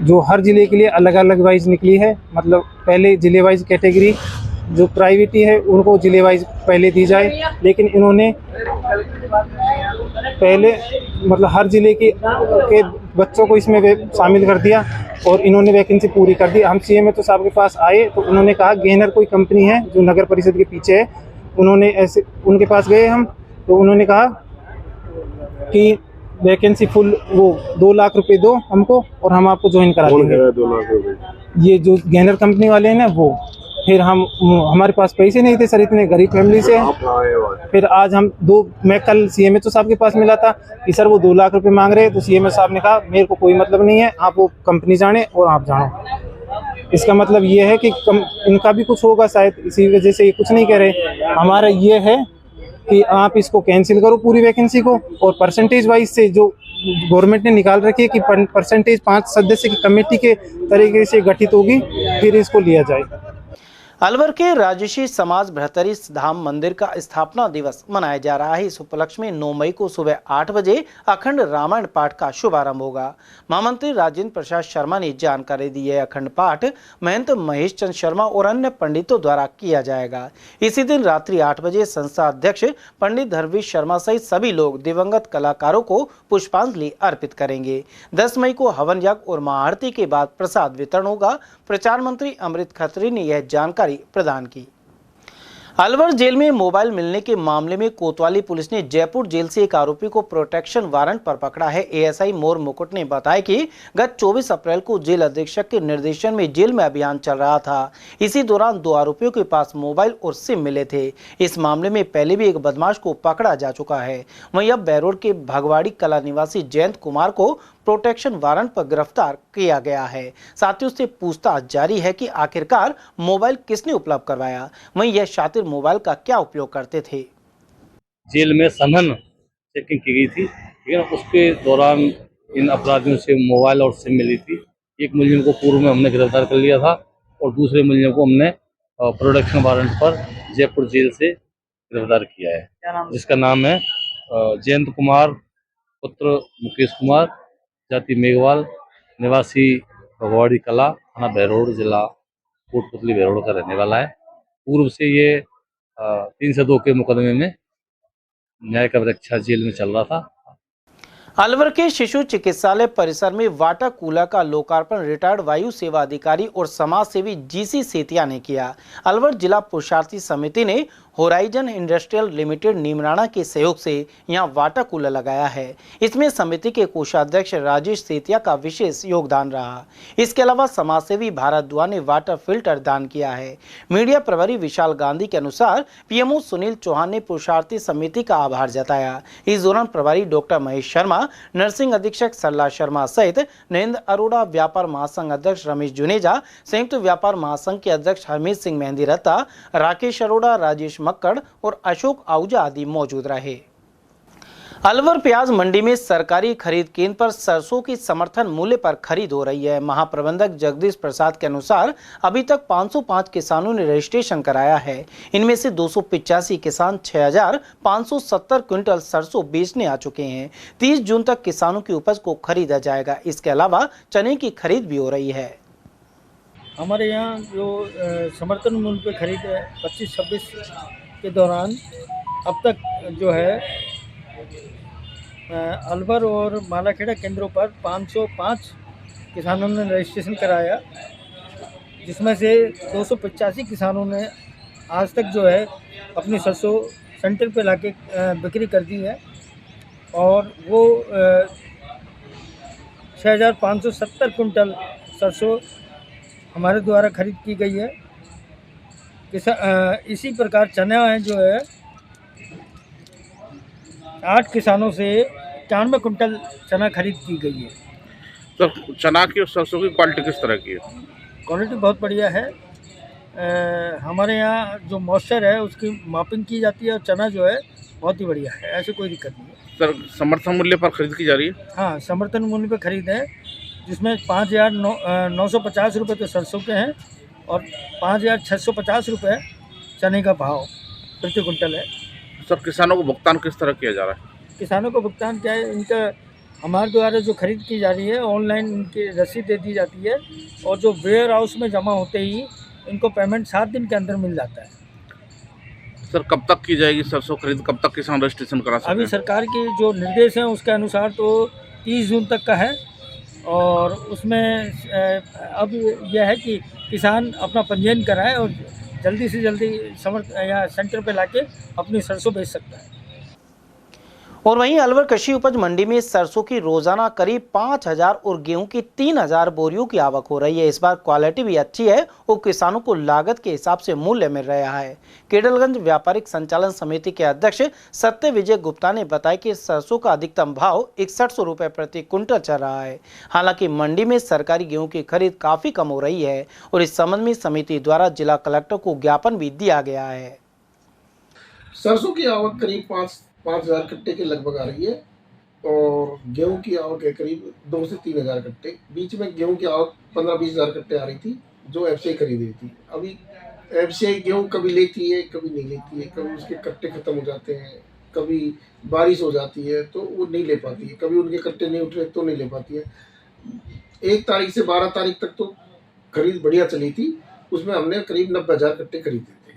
S13: जो हर जिले के लिए अलग अलग वाइज निकली है। मतलब पहले जिले वाइज कैटेगरी जो प्राइवेट है उनको जिले वाइज पहले दी जाए, लेकिन इन्होंने पहले मतलब हर जिले के बच्चों को इसमें शामिल कर दिया और इन्होंने वैकेंसी पूरी कर दी। हम सीएमएचओ साहब के पास आए तो उन्होंने कहा गहनर कोई कंपनी है जो नगर परिषद के पीछे है, उन्होंने ऐसे उनके पास गए हम तो उन्होंने कहा कि वैकेंसी फुल वो 2 लाख रुपए दो हमको और हम आपको ज्वाइन करा देंगे।
S12: 2 लाख रुपए
S13: ये जो गहनर कंपनी वाले हैं ना वो, फिर हमारे पास पैसे नहीं थे सर, इतने गरीब फैमिली से। फिर आज मैं कल सीएमएचओ साहब के पास मिला था कि सर वो 2 लाख रुपए मांग रहे हैं, तो सीएमएचओ साहब ने कहा मेरे को कोई मतलब नहीं है, आप वो कंपनी जाने और आप जानो। इसका मतलब ये है कि इनका भी कुछ होगा शायद, इसी वजह से ये कुछ नहीं कह रहे। हमारा ये है कि आप इसको कैंसिल करो पूरी वैकेंसी को, और परसेंटेज वाइज से जो गवर्नमेंट ने निकाल रखी है कि परसेंटेज 5 सदस्य की कमेटी के तरीके से गठित होगी, फिर इसको लिया जाए।
S2: अलवर के राजर्षि समाज बृहत्तरी धाम मंदिर का स्थापना दिवस मनाया जा रहा है। इस उपलक्ष्य में 9 मई को सुबह 8 बजे अखंड रामायण पाठ का शुभारंभ होगा। महामंत्री राजेंद्र प्रसाद शर्मा ने जानकारी दी है। अखंड पाठ महंत महेश चंद शर्मा और अन्य पंडितों द्वारा किया जाएगा। इसी दिन रात्रि 8 बजे संस्था अध्यक्ष पंडित धर्मवीर शर्मा सहित सभी लोग दिवंगत कलाकारों को पुष्पांजलि अर्पित करेंगे। 10 मई को हवन यज्ञ और महाआरती के बाद प्रसाद वितरण होगा। प्रचार मंत्री अमृत खत्री ने यह जानकारी प्रदान की। अलवर जेल में मोबाइल मिलने के मामले में कोतवाली पुलिस ने जयपुर जेल से एक आरोपी को प्रोटेक्शन वारंट पर पकड़ा है। एएसआई मोर मुकुट ने बताया कि गत 24 अप्रैल को जेल अधीक्षक के निर्देशन में जेल में अभियान चल रहा था। इसी दौरान 2 आरोपियों के पास मोबाइल और सिम मिले थे। इस मामले में पहले भी एक बदमाश को पकड़ा जा चुका है। वहीं अब बैरोड के भगवाड़ी कला निवासी जयंत कुमार को प्रोटेक्शन वारंट पर गिरफ्तार किया गया है। साथ ही उससे पूछताछ जारी है कि आखिरकार मोबाइल किसने उपलब्ध करवाया, वहीं यह शातिर मोबाइल का क्या उपयोग करते थे।
S14: जेल में सघन चेकिंग की गई थी, ठीक है ना। उसके दौरान इन अपराधियों से मोबाइल और सिम मिली थी। एक मुलजिम को पूर्व में हमने गिरफ्तार कर लिया था और दूसरे मुलजिम को हमने प्रोटेक्शन वारंट पर जयपुर जेल से गिरफ्तार किया है, जिसका नाम है जयंत कुमार पुत्र मुकेश कुमार, जाति मेघवाल, निवासी भगवाड़ी कला, थाना बैरोड, जिला कोटपुतली बैरोड का रहने वाला है। पूर्व से ये 302 के मुकदमे में न्यायिक रक्षा जेल में चल रहा था।
S2: अलवर के शिशु चिकित्सालय परिसर में वाटर कूलर का लोकार्पण रिटायर्ड वायु सेवा अधिकारी और समाज सेवी जीसी सेतिया ने किया। अलवर जिला पुरुषार्थी समिति ने होराइजन इंडस्ट्रियल लिमिटेड नीमराणा के सहयोग से यहां वाटर कूलर लगाया है। इसमें समिति के कोषाध्यक्ष राजेश सेतिया का विशेष योगदान रहा। इसके अलावा समाजसेवी भारत दुआ ने वाटर फिल्टर दान किया है। मीडिया प्रभारी विशाल गांधी के अनुसार पीएमओ सुनील चौहान ने पुरुषार्थी समिति का आभार जताया। इस दौरान प्रभारी डॉक्टर महेश शर्मा, नर्सिंग अधीक्षक सरला शर्मा सहित नरेंद्र अरोड़ा, व्यापार महासंघ अध्यक्ष रमेश जुनेजा, संयुक्त व्यापार महासंघ के अध्यक्ष हरमीत सिंह मेहंदी रत्ता, राकेश अरोड़ा, राजेश मक्कड़ और अशोक आहूजा आदि मौजूद रहे। अलवर प्याज मंडी में सरकारी खरीद केंद्र पर सरसों की समर्थन मूल्य पर खरीद हो रही है। महाप्रबंधक जगदीश प्रसाद के अनुसार अभी तक 505 किसानों ने रजिस्ट्रेशन कराया है। इनमें से 285 किसान 6570 क्विंटल सरसों बेचने आ चुके हैं। 30 जून तक किसानों की उपज को खरीदा जाएगा। इसके अलावा चने की खरीद भी हो रही है।
S15: हमारे यहाँ जो समर्थन मूल्य पे खरीद है 25-26 के दौरान अब तक जो है अलवर और मालाखेड़ा केंद्रों पर 505 किसानों ने रजिस्ट्रेशन कराया, जिसमें से 285 किसानों ने आज तक जो है अपनी सरसों सेंटर पे लाके बिक्री कर दी है और वो 6,570 कुंटल सरसों हमारे द्वारा खरीद की गई है। इसी प्रकार चना है जो है 8 किसानों से 91 कुंटल चना खरीद की गई है।
S6: तो चना की और सरसों की क्वालिटी किस तरह की है?
S15: क्वालिटी बहुत बढ़िया है। हमारे यहाँ जो मॉइस्चर है उसकी मापिंग की जाती है और चना जो है बहुत ही बढ़िया है, ऐसे कोई दिक्कत नहीं है।
S6: सर समर्थन मूल्य पर खरीद की जा रही है?
S15: हाँ, समर्थन मूल्य पे खरीद है, जिसमें 5,950 रुपये तो सरसों के हैं और 5,650 रुपये चने का भाव प्रति कुंटल है।
S6: सर किसानों को भुगतान किस तरह किया जा रहा है?
S15: किसानों को भुगतान क्या है, इनका हमारे द्वारा जो खरीद की जा रही है ऑनलाइन इनकी रसीद दे दी जाती है और जो वेयर हाउस में जमा होते ही इनको पेमेंट 7 दिन के अंदर मिल जाता है।
S6: सर कब तक की जाएगी सरसों खरीद, कब तक किसान रजिस्ट्रेशन करा सकते हैं?
S15: अभी सरकार के जो निर्देश हैं उसके अनुसार तो 30 जून तक का है और उसमें अब यह है कि किसान अपना पंजीयन कराए और जल्दी से जल्दी या सेंटर पे लाके अपनी सरसों बेच सकता है।
S2: और वहीं अलवर कृषि उपज मंडी में सरसों की रोजाना करीब 5,000 और गेहूं की 3,000 बोरियों की आवक हो रही है। इस बार क्वालिटी भी अच्छी है और किसानों को लागत के हिसाब से मूल्य मिल रहा है। केडलगंज व्यापारिक संचालन समिति के अध्यक्ष सत्य विजय गुप्ता ने बताया कि सरसों का अधिकतम भाव 6100 रुपए प्रति कुंटल चल रहा है। हालांकि मंडी में सरकारी गेहूं की खरीद काफी कम हो रही है और इस संबंध में समिति द्वारा जिला कलेक्टर को ज्ञापन भी दिया गया है।
S7: सरसों की आवक करीब 5,000 कट्टे के लगभग आ रही है और गेहूं की आवक है करीब 2 से 3,000 कट्टे। बीच में गेहूं की आवक 15-20 हज़ार कट्टे आ रही थी जो एफसीआई खरीद रही थी। अभी एफसीआई गेहूं कभी लेती है कभी नहीं लेती है, कभी उसके कट्टे खत्म हो जाते हैं, कभी बारिश हो जाती है तो वो नहीं ले पाती है, कभी उनके कट्टे नहीं उठ रहे तो नहीं ले पाती है। 1 तारीख से 12 तारीख तक तो खरीद बढ़िया चली थी, उसमें हमने करीब 90,000 कट्टे खरीदे थे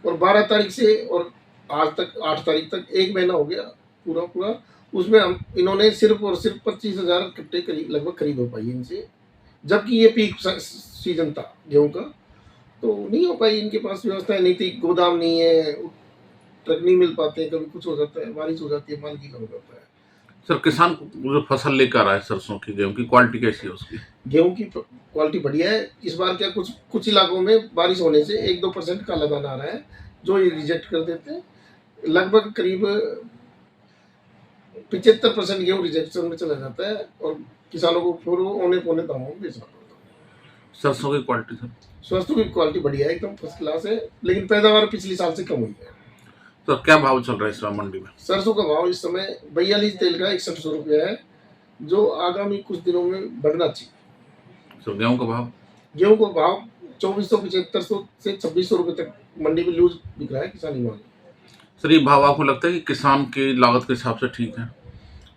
S7: और 12 तारीख से और आज तक 8 तारीख तक 1 महीना हो गया पूरा, उसमें हम इन्होंने सिर्फ और सिर्फ 25,000 कट्टे लगभग खरीद हो पाई इनसे, जबकि ये पीक सीजन था गेहूं का, तो नहीं हो पाई। इनके पास व्यवस्था नहीं थी, गोदाम नहीं है, ट्रक नहीं मिल पाते, कभी कुछ हो जाता है, बारिश हो जाती है, माल गीला हो जाता है।
S6: सर किसान जो फसल लेकर आ रहा है सरसों की, गेहूं की क्वालिटी कैसी है उसकी?
S7: गेहूं की क्वालिटी बढ़िया है। इस बार क्या कुछ इलाकों में बारिश होने से 1-2% काला दाना आ रहा है जो ये रिजेक्ट कर देते हैं। लगभग करीब 75% गेहूं रिजेक्शन में चला जाता है और किसानों को फिर औने पौने दामों में बेचना पड़ता है।
S6: सरसों की क्वालिटी सर?
S7: सरसों की क्वालिटी बढ़िया है, एकदम फर्स्ट क्लास है, लेकिन पैदावार पिछले साल से कम हुई है।
S6: तो क्या भाव चल रहा है इस समय मंडी में?
S7: सरसों का भाव इस समय 42 तेल का 6100 रुपया है, जो आगामी कुछ दिनों में बढ़ना चाहिए।
S6: तो गेहूं का भाव?
S7: गेहूं का भाव 2475 से 2600 रुपये तक मंडी में लूज बिक रहा है किसानी माल।
S6: सर ये भाव आपको लगता है कि किसान की लागत के हिसाब से ठीक है?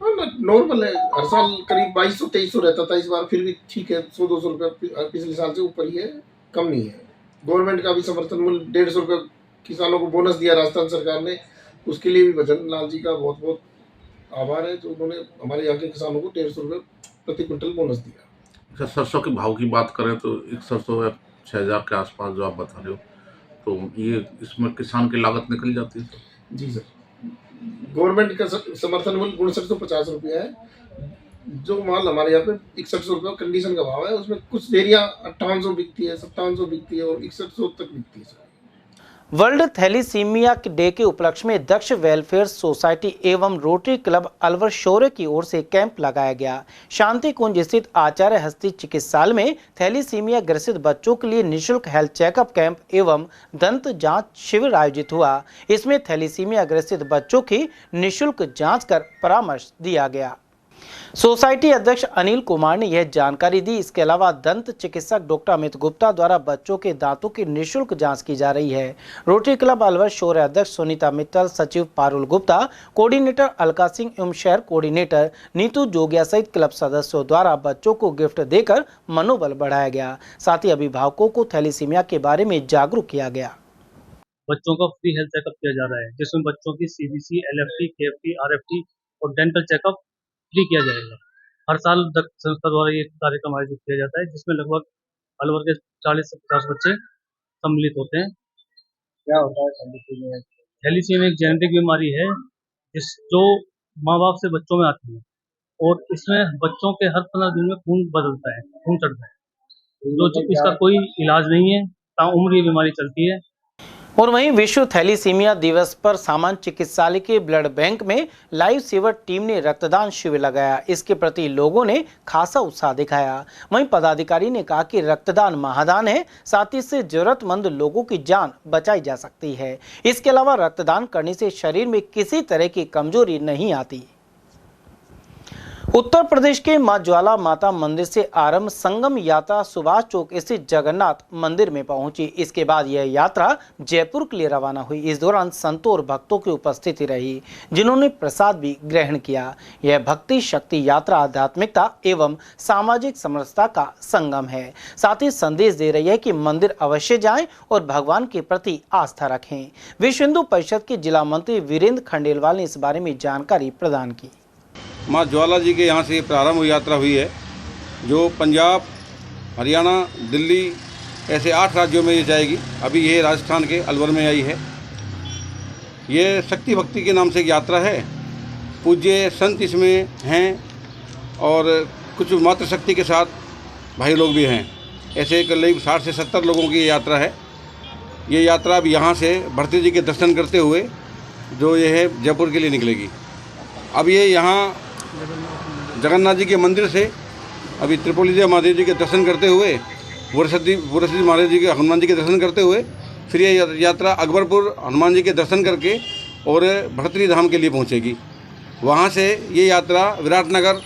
S7: हाँ, नॉर्मल है। हर साल करीब 2200-2300 रहता था, इस बार फिर भी ठीक है, 100-200 रुपये पिछले साल से ऊपर ही है, कम नहीं है। गवर्नमेंट का भी समर्थन मूल्य 150 रुपये किसानों को बोनस दिया राजस्थान सरकार ने, उसके लिए भी भजन लाल जी का बहुत बहुत आभार है जो उन्होंने हमारे यहाँ के किसानों को 150 रुपये प्रति क्विंटल बोनस दिया।
S6: सर सरसों के भाव की बात करें तो एक सरसों है 6,000 के आसपास जो आप बता रहे हो, तो ये इसमें किसान की लागत निकल जाती है?
S7: जी सर, गवर्नमेंट का समर्थन मूल्य 5950 रुपया है। जो माल हमारे यहाँ पे 6100 रुपये कंडीशन का भाव है, उसमें कुछ डेरिया 5800 बिकती है, 5700 बिकती है और 6100 तक बिकती है।
S2: वर्ल्ड थैलीसीमिया डे के उपलक्ष्य में दक्ष वेलफेयर सोसाइटी एवं रोटरी क्लब अलवर शौर्य की ओर से कैंप लगाया गया। शांति कुंज स्थित आचार्य हस्ती चिकित्सालय में थैलीसीमिया ग्रसित बच्चों के लिए निःशुल्क हेल्थ चेकअप कैंप एवं दंत जांच शिविर आयोजित हुआ। इसमें थैलीसीमिया ग्रसित बच्चों की निःशुल्क जांच कर परामर्श दिया गया। सोसाइटी अध्यक्ष अनिल कुमार ने यह जानकारी दी। इसके अलावा दंत चिकित्सक डॉक्टर अमित गुप्ता द्वारा बच्चों के दांतों की निःशुल्क जांच की जा रही है। रोटरी क्लब अलवर शौर्य अध्यक्ष सुनीता मित्तल, सचिव पारुल गुप्ता, कोऑर्डिनेटर अलका सिंह एवं शहर कोऑर्डिनेटर नीतू जोगिया सहित क्लब सदस्यों द्वारा बच्चों को गिफ्ट देकर मनोबल बढ़ाया गया। साथ ही अभिभावकों को थैलीसीमिया के बारे में जागरूक किया गया।
S14: बच्चों का फ्री हेल्थ चेकअप किया जा रहा है, जिसमें बच्चों की CBC, LFT, KFT, RFT और डेंटल चेकअप फ्री किया जाएगा। हर साल संस्था द्वारा ये कार्यक्रम आयोजित किया जाता है, जिसमें लगभग अलवर के 40 से 50 बच्चे सम्मिलित होते हैं। क्या होता है थैलीसीमिया? थैलीसीमिया एक जेनेटिक बीमारी है जो माँ बाप से बच्चों में आती है, और इसमें बच्चों के हर 15 दिन में खून बदलता है, खून चढ़ता है, जो इसका कोई इलाज नहीं है, ताउम्र ये बीमारी चलती है।
S2: और वहीं विश्व थैलीसीमिया दिवस पर सामान्य चिकित्सालय के ब्लड बैंक में लाइव सेवर टीम ने रक्तदान शिविर लगाया। इसके प्रति लोगों ने खासा उत्साह दिखाया। वहीं पदाधिकारी ने कहा कि रक्तदान महादान है, साथ ही इससे जरूरतमंद लोगों की जान बचाई जा सकती है। इसके अलावा रक्तदान करने से शरीर में किसी तरह की कमजोरी नहीं आती। उत्तर प्रदेश के मां ज्वाला माता मंदिर से आरंभ संगम यात्रा सुभाष चौक स्थित जगन्नाथ मंदिर में पहुंची। इसके बाद यह यात्रा जयपुर के लिए रवाना हुई। इस दौरान संतों और भक्तों की उपस्थिति रही, जिन्होंने प्रसाद भी ग्रहण किया। यह भक्ति शक्ति यात्रा आध्यात्मिकता एवं सामाजिक समरसता का संगम है। साथ ही संदेश दे रही है कि मंदिर अवश्य जाएं और भगवान के प्रति आस्था रखें। विश्व हिंदू परिषद के जिला मंत्री वीरेंद्र खंडेलवाल ने इस बारे में जानकारी प्रदान की।
S16: माँ ज्वाला जी के यहाँ से प्रारंभ हुई यात्रा हुई है, जो पंजाब, हरियाणा, दिल्ली ऐसे 8 राज्यों में ये जाएगी। अभी ये राजस्थान के अलवर में आई है। ये शक्ति भक्ति के नाम से एक यात्रा है। पूज्य संत इसमें हैं और कुछ मातृशक्ति के साथ भाई लोग भी हैं। ऐसे करीब 60 से 70 लोगों की ये यात्रा है। ये यात्रा अब यहाँ से भरती जी के दर्शन करते हुए जो ये है जयपुर के लिए निकलेगी। अब ये यहाँ जगन्नाथ जी के मंदिर से अभी त्रिपुली देव महादेव जी के दर्शन करते हुए, बुरसदी महादेव जी के हनुमान जी के दर्शन करते हुए, फिर ये यात्रा अकबरपुर हनुमान जी के दर्शन करके और भरतरी धाम के लिए पहुंचेगी। वहां से ये यात्रा विराटनगर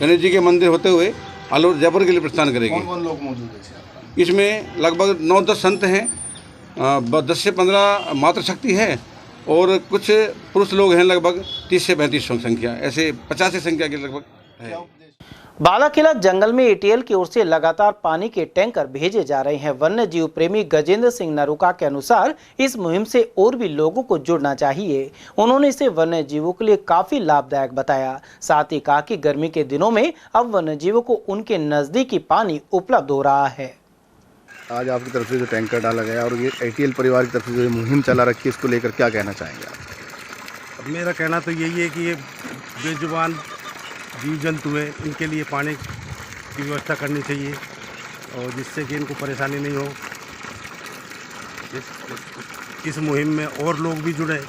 S16: गणेश जी के मंदिर होते हुए अलवर जयपुर के लिए प्रस्थान करेगी। कौन लोग मौजूद है इसमें? लगभग 9-10 संत हैं, 10 से 15 मातृशक्ति है और कुछ पुरुष लोग हैं, लगभग 30 से 35 संख्या, ऐसे 50 से संख्या के लगभग है।
S2: बालाकिला जंगल में एटीएल की ओर से लगातार पानी के टैंकर भेजे जा रहे हैं। वन्य जीव प्रेमी गजेंद्र सिंह नरूका के अनुसार इस मुहिम से और भी लोगों को जुड़ना चाहिए। उन्होंने इसे वन्य जीवों के लिए काफी लाभदायक बताया। साथ ही कहा कि गर्मी के दिनों में अब वन्य जीवों को उनके नजदीकी पानी उपलब्ध हो रहा है।
S17: आज आपकी तरफ से जो टैंकर डाला गया और ये एटीएल परिवार की तरफ से जो मुहिम चला रखी है, इसको लेकर क्या कहना चाहेंगे आप?
S18: अब मेरा कहना तो यही है कि ये बेजुबान जीव जंतु है, इनके लिए पानी की व्यवस्था करनी चाहिए और जिससे कि इनको परेशानी नहीं हो। इस मुहिम में और लोग भी जुड़े।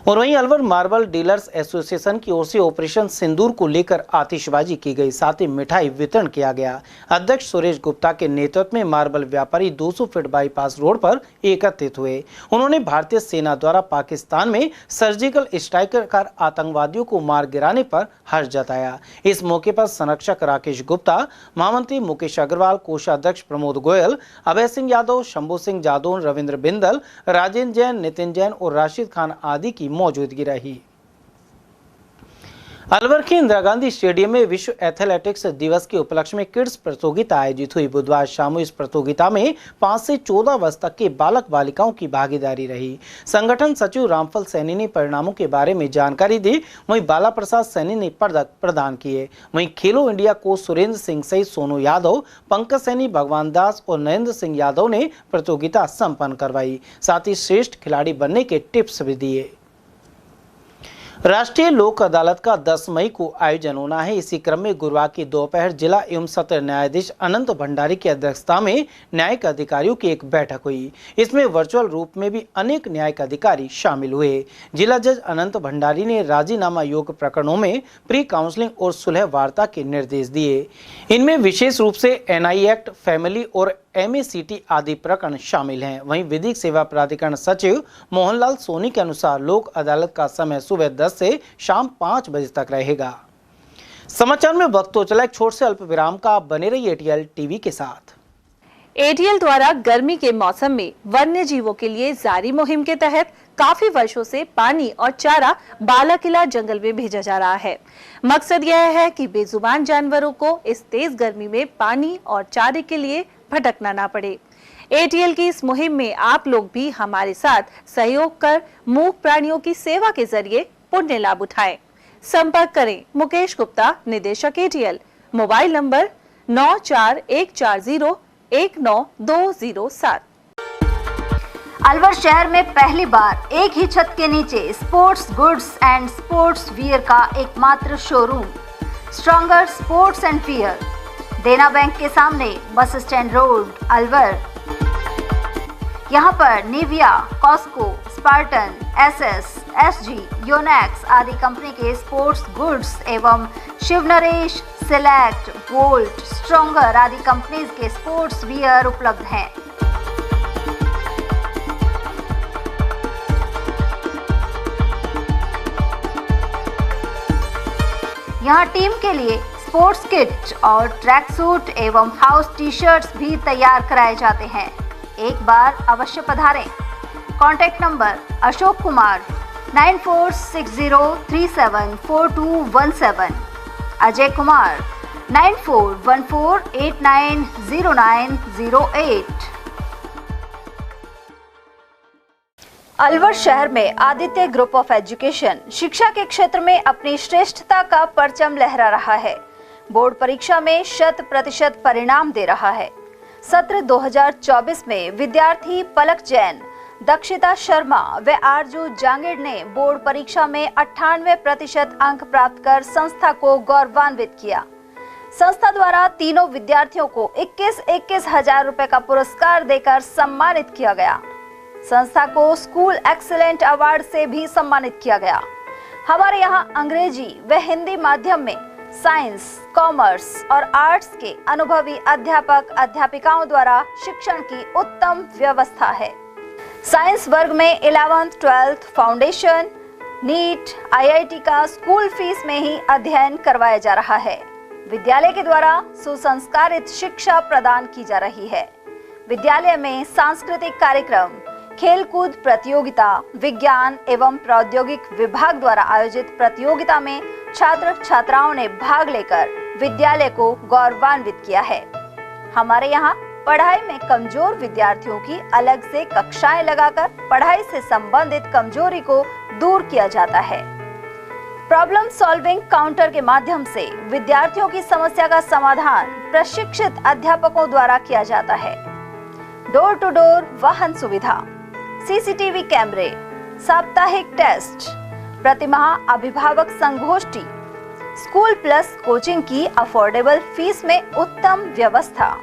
S2: और वहीं अलवर मार्बल डीलर्स एसोसिएशन की ओर से ऑपरेशन सिंदूर को लेकर आतिशबाजी की गई, साथ ही मिठाई वितरण किया गया। अध्यक्ष सुरेश गुप्ता के नेतृत्व में मार्बल व्यापारी 200 फीट बाईपास रोड पर एकत्रित हुए। उन्होंने भारतीय सेना द्वारा पाकिस्तान में सर्जिकल स्ट्राइक कर आतंकवादियों को मार गिराने पर हर्ष जताया। इस मौके पर संरक्षक राकेश गुप्ता, महामंत्री मुकेश अग्रवाल, कोषाध्यक्ष प्रमोद गोयल, अभय सिंह यादव, शंभू सिंह जादौन, रविंद्र बिंदल, राजेंद्र जैन, नितिन जैन और राशिद खान आदि की मौजूदगी रही। अलवर के इंदिरा गांधी स्टेडियम में विश्व एथलेटिक्स दिवस के उपलक्ष्य में किड्स प्रतियोगिता आयोजित हुई। बुधवार शाम हुई इस प्रतियोगिता में 5 से 14 वर्ष तक के बालक बालिकाओं की भागीदारी रही। संगठन सचिव रामफल सैनी ने परिणामों के बारे में जानकारी दी। वहीं बाला प्रसाद सैनी ने पदक प्रदान किए। वहीं खेलो इंडिया कोच सुरेंद्र सिंह सहित सोनू यादव, पंकज सैनी, भगवान दास और नरेंद्र सिंह यादव ने प्रतियोगिता संपन्न करवाई। साथ ही श्रेष्ठ खिलाड़ी बनने के टिप्स भी दिए। राष्ट्रीय लोक अदालत का 10 मई को आयोजन होना है। इसी क्रम में गुरुवार की दोपहर जिला एवं सत्र न्यायाधीश अनंत भंडारी की अध्यक्षता में न्यायिक अधिकारियों की एक बैठक हुई। इसमें वर्चुअल रूप में भी अनेक न्यायिक अधिकारी शामिल हुए। जिला जज अनंत भंडारी ने राजीनामा योग्य प्रकरणों में प्री काउंसलिंग और सुलह वार्ता के निर्देश दिए। इनमें विशेष रूप से NI एक्ट, फैमिली और MACT आदि प्रकरण शामिल हैं। वहीं विधिक सेवा प्राधिकरण सचिव मोहनलाल सोनी के अनुसार लोक अदालत का समय सुबह 10 से शाम 5 बजे तक रहेगा। समाचार में वक्त तो चला एक छोटे से अल्प विराम का। आप बने रहिए ATL TV के साथ।
S19: ATL द्वारा गर्मी के मौसम में वन्य जीवों के लिए जारी मुहिम के तहत काफी वर्षों से पानी और चारा बालाकिला जंगल में भेजा जा रहा है। मकसद यह है कि बेजुबान जानवरों को इस तेज गर्मी में पानी और चारे के लिए भटकना ना पड़े। ATL की इस मुहिम में आप लोग भी हमारे साथ सहयोग कर मूक प्राणियों की सेवा के जरिए पुण्य लाभ उठाएं। संपर्क करें मुकेश गुप्ता, निदेशक ATL, मोबाइल नंबर 9414019207।
S20: अलवर शहर में पहली बार एक ही छत के नीचे sports goods and sports wear का एकमात्र showroom Stronger sports and wear, Dena bank के सामने, बस स्टैंड रोड, अलवर। यहाँ पर Nivia, Cosco, Spartan, SS, SG, Yonex आदि कंपनी के स्पोर्ट्स गुड्स एवं शिवनरेश, सिलेक्ट, वोल्ट, स्ट्रॉन्गर आदि कंपनीज के स्पोर्ट्स वियर उपलब्ध हैं। यहाँ टीम के लिए स्पोर्ट्स किट और ट्रैक सूट एवं हाउस टी-शर्ट्स भी तैयार कराए जाते हैं। एक बार अवश्य पधारें। Contact number Ashok Kumar 9460374217, Ajay Kumar 9414890908। अलवर शहर में आदित्य ग्रुप ऑफ एजुकेशन शिक्षा के क्षेत्र में अपनी श्रेष्ठता का परचम लहरा रहा है। बोर्ड परीक्षा में 100% परिणाम दे रहा है। सत्र 2024 में विद्यार्थी पलक जैन, दक्षिता शर्मा व आरजू जांगीर ने बोर्ड परीक्षा में 98% अंक प्राप्त कर संस्था को गौरवान्वित किया। संस्था द्वारा तीनों विद्यार्थियों को 21-21 हजार रुपए का पुरस्कार देकर सम्मानित किया गया। संस्था को स्कूल एक्सीलेंट अवार्ड से भी सम्मानित किया गया। हमारे यहाँ अंग्रेजी व हिंदी माध्यम में साइंस, कॉमर्स और आर्ट्स के अनुभवी अध्यापक अध्यापिकाओं द्वारा शिक्षण की उत्तम व्यवस्था है। साइंस वर्ग में 11th, 12th foundation, NEET, IIT का स्कूल फीस में ही अध्ययन करवाया जा रहा है। विद्यालय के द्वारा सुसंस्कारित शिक्षा प्रदान की जा रही है। विद्यालय में सांस्कृतिक कार्यक्रम, खेलकूद प्रतियोगिता, विज्ञान एवं प्रौद्योगिक विभाग द्वारा आयोजित प्रतियोगिता में छात्र छात्राओं ने भाग लेकर विद्यालय को गौरवान्वित किया है। हमारे यहाँ पढ़ाई में कमजोर विद्यार्थियों की अलग से कक्षाएं लगाकर पढ़ाई से संबंधित कमजोरी को दूर किया जाता है। प्रॉब्लम सॉल्विंग काउंटर के माध्यम से विद्यार्थियों की समस्या का समाधान प्रशिक्षित अध्यापकों द्वारा किया जाता है। डोर टू डोर वाहन सुविधा, CCTV कैमरे, साप्ताहिक टेस्ट, प्रतिमाह अभिभावक संगोष्ठी, स्कूल प्लस कोचिंग की अफोर्डेबल फीस में उत्तम व्यवस्था।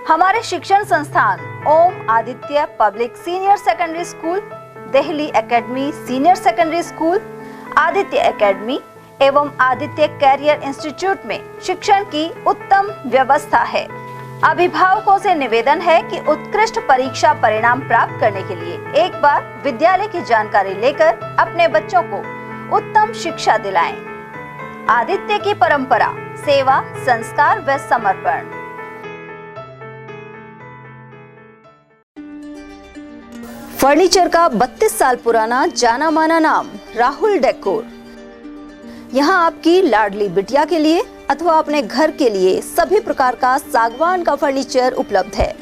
S20: हमारे शिक्षण संस्थान Om Aditya public senior secondary school, Delhi academy senior secondary school, Aditya academy एवं आदित्य कैरियर इंस्टीट्यूट में शिक्षण की उत्तम व्यवस्था है। अभिभावकों से निवेदन है कि उत्कृष्ट परीक्षा परिणाम प्राप्त करने के लिए एक बार विद्यालय की जानकारी लेकर अपने बच्चों को उत्तम शिक्षा दिलाएं। आदित्य की परंपरा, सेवा, संस्कार व समर्पण। फर्नीचर का 32 साल पुराना जाना माना नाम राहुल डेकोर। यहाँ आपकी लाडली बिटिया के लिए अथवा अपने घर के लिए सभी प्रकार का सागवान का फर्नीचर उपलब्ध है।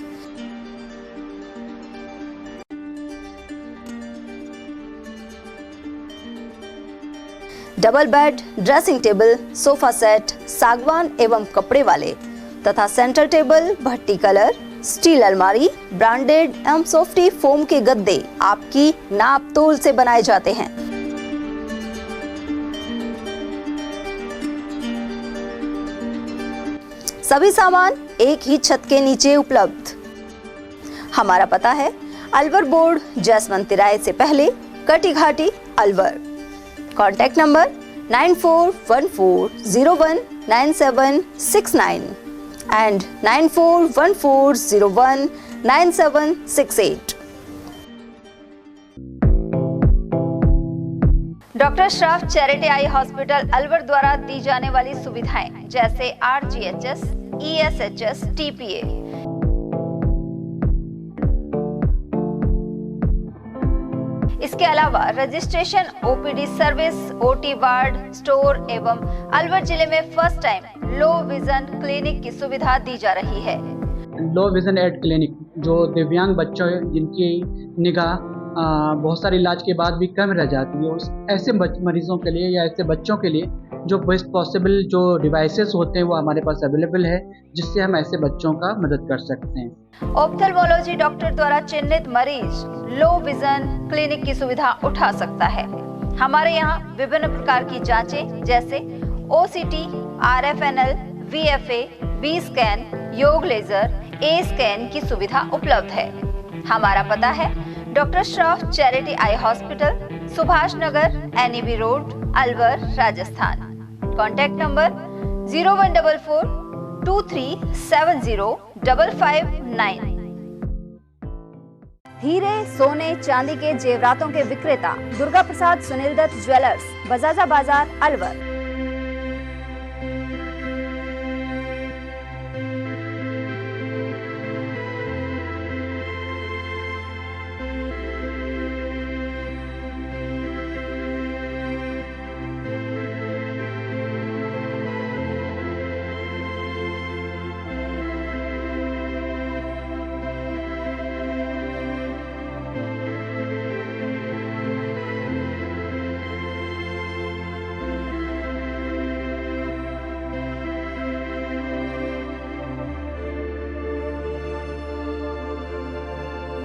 S20: Double bed, dressing table, sofa set सागवान एवं कपड़े वाले तथा सेंटर टेबल, भट्टी कलर, स्टील अलमारी, ब्रांडेड एवं सॉफ्टी फोम के गद्दे आपकी नाप तोल से बनाए जाते हैं। सभी सामान एक ही छत के नीचे उपलब्ध। हमारा पता है अलवर बोर्ड, जैसवंत तिराहे से पहले, Kati Ghati, Alwar. Contact number 9414019769 and 9414019768। Doctor Shroff charity eye hospital Alwar द्वारा दी जाने वाली सुविधाएं जैसे RGHS, ESHS, TPA। इसके अलावा registration, OPD service, OT ward, store एवं अलवर जिले में first time low vision clinic की सुविधा दी जा रही है।
S21: लो विजन एड क्लिनिक जो दिव्यांग बच्चों जिनकी निगाह बहुत सारे इलाज के बाद भी कम रह जाती है। उस ऐसे मरीजों के लिए या ऐसे बच्चों के लिए जो बेस्ट पॉसिबल जो डिवाइसेस होते हैं वो हमारे पास अवेलेबल है, जिससे हम ऐसे बच्चों का मदद कर सकते हैं।
S20: ऑप्थेल्मोलॉजी डॉक्टर द्वारा चिन्हित मरीज लो विजन क्लिनिक की सुविधा उठा सकता है। हमारे यहाँ विभिन्न प्रकार की जांचें जैसे OCT, RFNL, VFA, V scan, YAG laser, A scan की सुविधा उपलब्ध है। हमारा पता है doctor Shroff charity eye hospital, Subhash Nagar, NEB road, Alwar, Rajasthan. Contact number 0144 2370 559। हीरे, सोने, चांदी के जेवरातों के विक्रेता दुर्गा प्रसाद सुनील दत्त ज्वेलर्स, बजाजा बाजार, अलवर।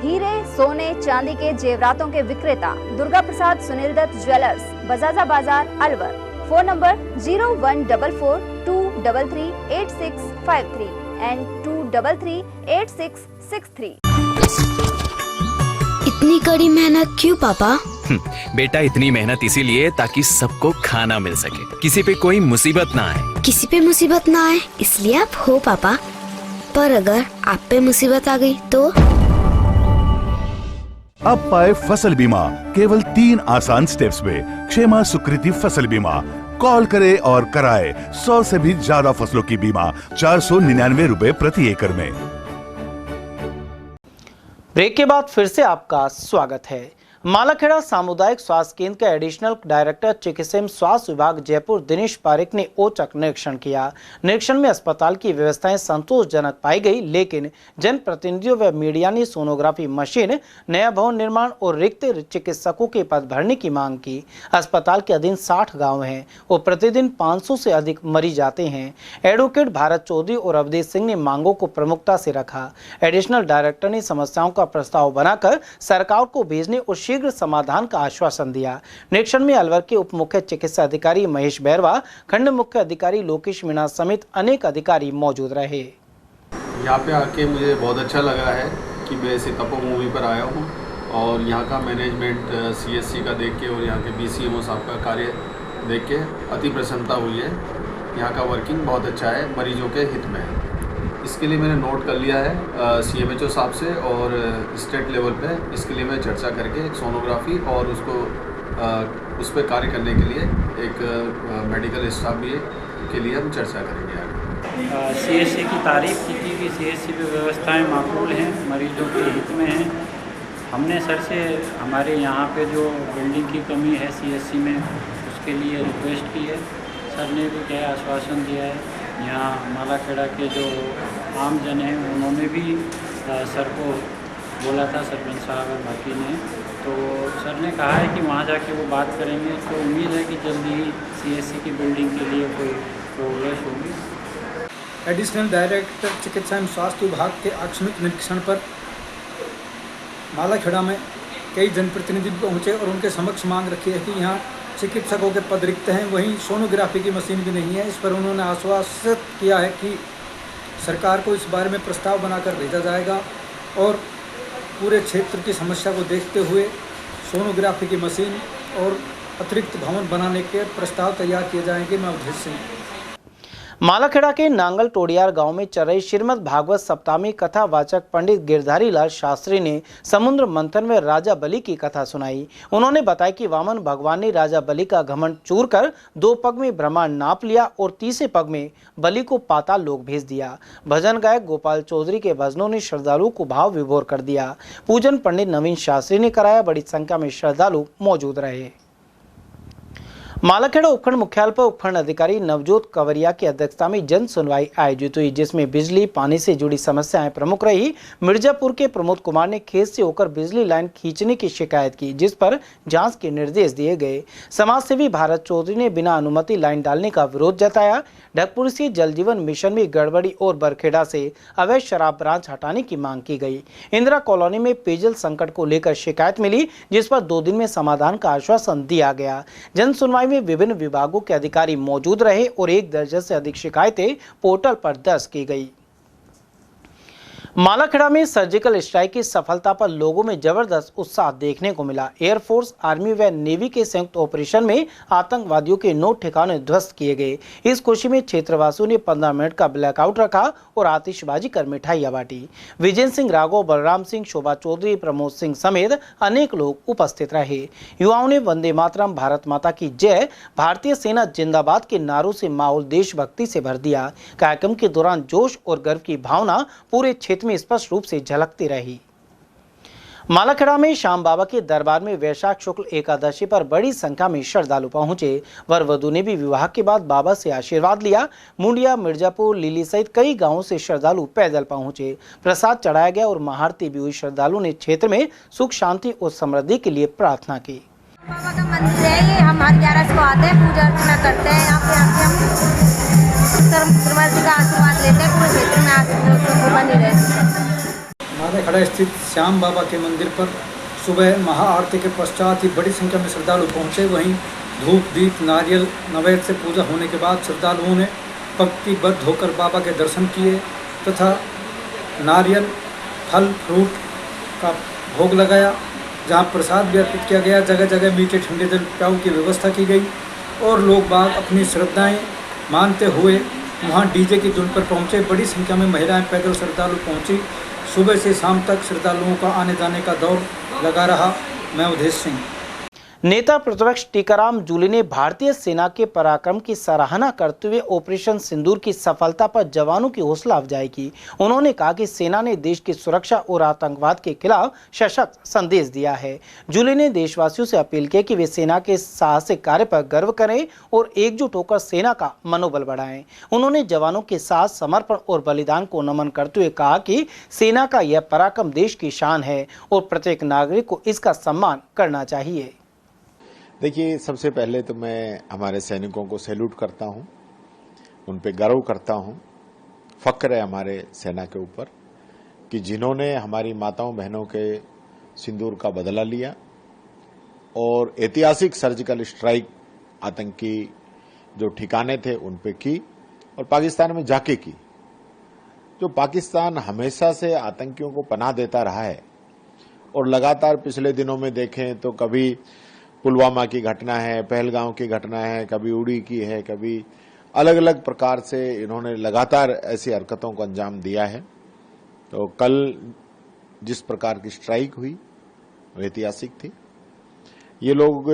S20: हीरे, सोने, चांदी के जेवरातों के विक्रेता दुर्गा प्रसाद सुनील दत्त ज्वेलर्स, बजाजा बाजार, अलवर। Phone number 0144 233 8653 and 233 8663।
S22: इतनी कड़ी मेहनत क्यों पापा?
S23: बेटा इतनी मेहनत इसीलिए ताकि सबको खाना मिल सके, किसी पे कोई मुसीबत ना आए।
S22: किसी पे मुसीबत ना आए इसलिए आप हो पापा, पर अगर आप पे मुसीबत आ गई तो?
S24: अब पाए फसल बीमा केवल 3 आसान स्टेप्स में। क्षेमा सुकृति फसल बीमा। कॉल करे और कराए 100 से भी ज्यादा फसलों की बीमा 499 रुपए प्रति एकड़ में।
S2: ब्रेक के बाद फिर से आपका स्वागत है। मालाखेड़ा सामुदायिक स्वास्थ्य केंद्र के एडिशनल डायरेक्टर चिकित्सा एवं स्वास्थ्य विभाग जयपुर दिनेश पारिक ने औचक निरीक्षण किया। निरीक्षण में अस्पताल की व्यवस्थाएं संतोषजनक पाई गई, लेकिन जनप्रतिनिधियों व मीडिया ने सोनोग्राफी मशीन, नया भवन निर्माण और रिक्त चिकित्सकों के पद भरने की मांग की। अस्पताल के अधीन 60 गाँव हैं और प्रतिदिन 500 से अधिक मरीज आते हैं। एडवोकेट भारत चौधरी और अवधेश सिंह ने मांगों को प्रमुखता से रखा। एडिशनल डायरेक्टर ने समस्याओं का प्रस्ताव बनाकर सरकार को भेजने और शीघ्र समाधान का आश्वासन दिया। निरीक्षण में अलवर के उप मुख्य चिकित्सा अधिकारी महेश बैरवा, खंड मुख्य अधिकारी लोकेश मीणा समेत अनेक अधिकारी मौजूद रहे।
S25: यहाँ पे आके मुझे बहुत अच्छा लगा है कि मैं सीतापुर मूवी पर आया हूँ और यहाँ का मैनेजमेंट CSC का देख के और यहाँ के BCMO साहब का कार्य देख के अति प्रसन्नता हुई है। यहाँ का वर्किंग बहुत अच्छा है, मरीजों के हित में है। इसके लिए मैंने नोट कर लिया है CMHO साहब से और स्टेट लेवल पे इसके लिए मैं चर्चा करके एक सोनोग्राफी और उसको उस पर कार्य करने के लिए एक मेडिकल स्टाफ भी के लिए हम चर्चा करेंगे आगे।
S26: CSC की तारीफ की थी कि CSC की व्यवस्थाएं माकूल हैं, मरीजों के हित में हैं। हमने सर से हमारे यहाँ पे जो बिल्डिंग की कमी है CSC में उसके लिए रिक्वेस्ट की है। सर ने भी क्या आश्वासन दिया है। यहाँ मालाखेड़ा के जो आम जन हैं उन्होंने भी सर को बोला था, सरपंच साहब और बाकी ने, तो सर ने कहा है कि वहाँ जाके वो बात करेंगे। तो उम्मीद है कि जल्दी ही CSC की बिल्डिंग के लिए कोई प्रोग्रेस होगी।
S27: एडिशनल डायरेक्टर चिकित्सा एवं स्वास्थ्य विभाग के आकस्मिक निरीक्षण पर मालाखेड़ा में कई जनप्रतिनिधि पहुँचे और उनके समक्ष मांग रखी है कि यहाँ चिकित्सकों के पद रिक्त हैं, वहीं सोनोग्राफी की मशीन भी नहीं है। इस पर उन्होंने आश्वासित किया है कि सरकार को इस बारे में प्रस्ताव बनाकर भेजा जाएगा और पूरे क्षेत्र की समस्या को देखते हुए सोनोग्राफी की मशीन और अतिरिक्त भवन बनाने के प्रस्ताव तैयार किए जाएंगे। मैं अवधेश सिंह।
S2: मालाखेड़ा के नांगल टोडियार गांव में चल रही श्रीमद् भागवत सप्ताह में कथावाचक पंडित गिरधारी लाल शास्त्री ने समुद्र मंथन में राजा बलि की कथा सुनाई। उन्होंने बताया कि वामन भगवान ने राजा बलि का घमंड चूर कर 2 पग में ब्रह्मांड नाप लिया और तीसरे पग में बलि को पाताल लोक भेज दिया। भजन गायक गोपाल चौधरी के भजनों ने श्रद्धालुओं को भाव विभोर कर दिया। पूजन पंडित नवीन शास्त्री ने कराया। बड़ी संख्या में श्रद्धालु मौजूद रहे। मालाखेड़ा उपखंड मुख्यालय पर उपखंड अधिकारी नवजोत कंवरिया की अध्यक्षता में जन सुनवाई आयोजित हुई, जिसमें बिजली पानी से जुड़ी समस्याएं प्रमुख रही। मिर्जापुर के प्रमोद कुमार ने खेत से होकर बिजली लाइन खींचने की शिकायत की, जिस पर जांच के निर्देश दिए गए। समाजसेवी भारत चौधरी ने बिना अनुमति लाइन डालने का विरोध जताया। ढकपुर से जल जीवन मिशन में गड़बड़ी और बरखेड़ा से अवैध शराब ब्रांच हटाने की मांग की गई। इंदिरा कॉलोनी में पेयजल संकट को लेकर शिकायत मिली, जिस पर 2 दिन में समाधान का आश्वासन दिया गया। जन सुनवाई में विभिन्न विभागों के अधिकारी मौजूद रहे और 1 दर्जन से अधिक शिकायतें पोर्टल पर दर्ज की गई। मालाखेड़ा में सर्जिकल स्ट्राइक की सफलता पर लोगों में जबरदस्त उत्साह देखने को मिला। एयरफोर्स, आर्मी व नेवी के संयुक्त ऑपरेशन में आतंकवादियों के 9 ठिकाने ध्वस्त किए गए। इस खुशी में क्षेत्रवासियों ने 15 मिनट का ब्लैकआउट रखा और आतिशबाजी कर मिठाइयां बांटी। विजय सिंह राघव, बलराम सिंह, शोभा चौधरी, प्रमोद सिंह समेत अनेक लोग उपस्थित रहे। युवाओं ने वंदे मातरम, भारत माता की जय, भारतीय सेना जिंदाबाद के नारों से माहौल देशभक्ति से भर दिया। कार्यक्रम के दौरान जोश और गर्व की भावना पूरे क्षेत्र में स्पष्ट रूप से झलकती रही। मालाखेड़ा में श्याम बाबा के दरबार में वैशाख शुक्ल एकादशी पर बड़ी संख्या में श्रद्धालु पहुंचे। वर वधु ने भी विवाह के बाद बाबा से आशीर्वाद लिया। मुंडिया, मिर्जापुर, लीली सहित कई गांवों से श्रद्धालु पैदल पहुंचे। प्रसाद चढ़ाया गया और महाआरती भी हुई। श्रद्धालुओं ने क्षेत्र में सुख, शांति और समृद्धि के लिए प्रार्थना की।
S1: बाबा का मंदिर है ये, हम हर 11 को आते हैं, पूजा अर्चना करते हैं। यहाँ पे आके हम जी का आशीर्वाद लेते हैं। पूरे क्षेत्र में आशीर्वाद बनी रहे।
S27: मालाखेड़ा स्थित श्याम बाबा के मंदिर पर सुबह महाआरती के पश्चात ही बड़ी संख्या में श्रद्धालु पहुँचे। वहीं धूप, दीप, नारियल नैवेद्य से पूजा होने के बाद श्रद्धालुओं ने पंक्तिबद्ध होकर बाबा के दर्शन किए तथा नारियल, फल, फ्रूट का भोग लगाया। जहाँ प्रसाद भी अर्पित किया गया। जगह जगह मीठे ठंडे जल पियाऊ की व्यवस्था की गई और लोग बाग अपनी श्रद्धाएं मानते हुए वहाँ डीजे की धुन पर पहुँचे। बड़ी संख्या में महिलाएं पैदल श्रद्धालु पहुँची। सुबह से शाम तक श्रद्धालुओं का आने जाने का दौर लगा रहा। मैं उदेश सिंह।
S2: नेता प्रतिपक्ष टीकाराम जूली ने भारतीय सेना के पराक्रम की सराहना करते हुए ऑपरेशन सिंदूर की सफलता पर जवानों की हौसला अफजाई की। उन्होंने कहा कि सेना ने देश की सुरक्षा और आतंकवाद के खिलाफ सशक्त संदेश दिया है। जूली ने देशवासियों से अपील की कि वे सेना के साहसिक कार्य पर गर्व करें और एकजुट होकर सेना का मनोबल बढ़ाएं। उन्होंने जवानों के साथ समर्पण और बलिदान को नमन करते हुए कहा कि सेना का यह पराक्रम देश की शान है और प्रत्येक नागरिक को इसका सम्मान करना चाहिए।
S3: देखिए, सबसे पहले तो मैं हमारे सैनिकों को सैल्यूट करता हूं, उन पे गर्व करता हूं। फक्र है हमारे सेना के ऊपर कि जिन्होंने हमारी माताओं बहनों के सिंदूर का बदला लिया और ऐतिहासिक सर्जिकल स्ट्राइक आतंकी जो ठिकाने थे उन पे की और पाकिस्तान में जाके की। जो पाकिस्तान हमेशा से आतंकियों को पनाह देता रहा है और लगातार पिछले दिनों में देखें तो कभी पुलवामा की घटना है, पहलगांव की घटना है, कभी उड़ी की है, कभी अलग अलग प्रकार से इन्होंने लगातार ऐसी हरकतों को अंजाम दिया है। तो कल जिस प्रकार की स्ट्राइक हुई वो ऐतिहासिक थी। ये लोग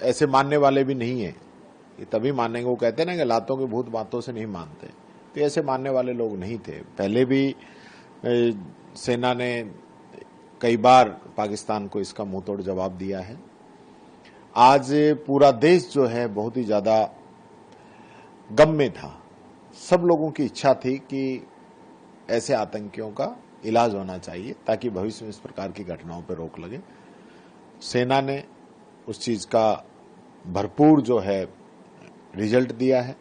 S3: ऐसे मानने वाले भी नहीं है। ये तभी मानेंगे, वो कहते हैं ना कि लातों के भूत बातों से नहीं मानते, तो ऐसे मानने वाले लोग नहीं थे। पहले भी सेना ने कई बार पाकिस्तान को इसका मुंहतोड़ जवाब दिया है। आज पूरा देश जो है बहुत ही ज्यादा गम में था। सब लोगों की इच्छा थी कि ऐसे आतंकियों का इलाज होना चाहिए ताकि भविष्य में इस प्रकार की घटनाओं पर रोक लगे। सेना ने उस चीज का भरपूर जो है रिजल्ट दिया है।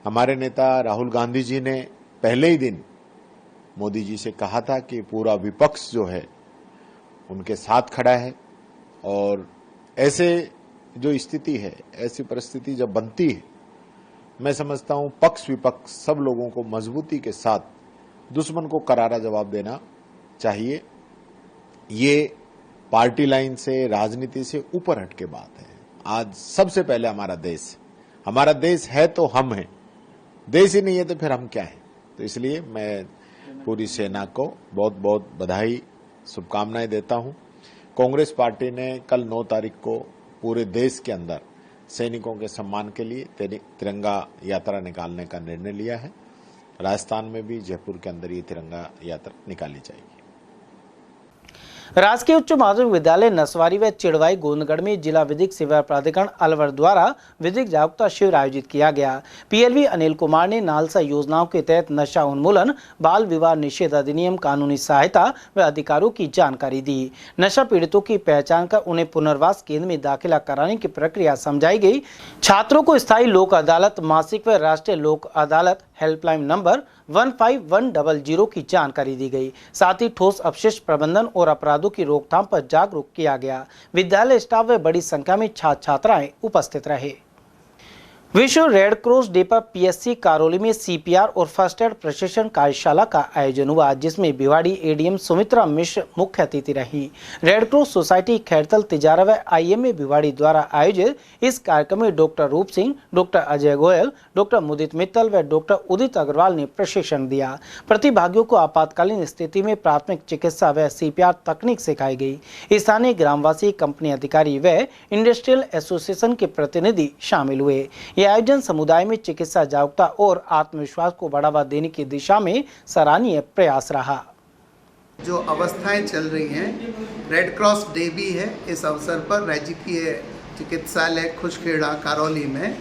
S3: हमारे नेता राहुल गांधी जी ने पहले ही दिन मोदी जी से कहा था कि पूरा विपक्ष जो है उनके साथ खड़ा है और ऐसे जो स्थिति है, ऐसी परिस्थिति जब बनती है, मैं समझता हूं पक्ष विपक्ष सब लोगों को मजबूती के साथ दुश्मन को करारा जवाब देना चाहिए। ये पार्टी लाइन से, राजनीति से ऊपर हट के बात है। आज सबसे पहले हमारा देश है तो हम हैं, देश ही नहीं है तो फिर हम क्या हैं। तो इसलिए मैं पूरी सेना को बहुत बहुत बधाई, शुभकामनाएं देता हूं। कांग्रेस पार्टी ने कल 9 तारीख को पूरे देश के अंदर सैनिकों के सम्मान के लिए तिरंगा यात्रा निकालने का निर्णय लिया है। राजस्थान में भी जयपुर के अंदर ये तिरंगा यात्रा निकाली जाएगी।
S2: राजकीय उच्च माध्यमिक विद्यालय नसवारी व चिड़वाई गोंदगढ़ में जिला विधिक सेवा प्राधिकरण अलवर द्वारा विधिक जागरूकता शिविर आयोजित किया गया। पीएलवी अनिल कुमार ने नालसा योजनाओं के तहत नशा उन्मूलन, बाल विवाह निषेध अधिनियम, कानूनी सहायता व अधिकारों की जानकारी दी। नशा पीड़ितों की पहचान कर उन्हें पुनर्वास केंद्र में दाखिला कराने की प्रक्रिया समझाई गई। छात्रों को स्थायी लोक अदालत, मासिक व राष्ट्रीय लोक अदालत हेल्पलाइन नंबर 15100 की जानकारी दी गई। साथ ही ठोस अपशिष्ट प्रबंधन और अपराधों की रोकथाम पर जागरूक किया गया। विद्यालय स्टाफ व बड़ी संख्या में छात्र छात्राएं उपस्थित रहे। विश्व रेड क्रॉस डे पर पीएससी करौली में सीपीआर और फर्स्ट एड प्रशिक्षण कार्यशाला का आयोजन हुआ, जिसमें भिवाड़ी एडीएम सुमित्रा मिश्र मुख्य अतिथि रही। Red cross society Khairthal Tijara व आईएमए भिवाड़ी द्वारा आयोजित इस कार्यक्रम में डॉक्टर रूप सिंह, डॉक्टर अजय गोयल, डॉक्टर मुदित मित्तल व डॉक्टर उदित अग्रवाल ने प्रशिक्षण दिया। प्रतिभागियों को आपातकालीन स्थिति में प्राथमिक चिकित्सा व सीपीआर तकनीक सिखाई गई। स्थानीय ग्रामवासी, कंपनी अधिकारी व इंडस्ट्रियल एसोसिएशन के प्रतिनिधि शामिल हुए। यह आयोजन समुदाय में चिकित्सा जागरूकता और आत्मविश्वास को बढ़ावा देने की दिशा में सराहनीय प्रयास रहा।
S4: जो अवस्थाएं चल रही हैं, रेड क्रॉस डे भी है। इस अवसर पर राजकीय चिकित्सालय खुशखेड़ा करौली में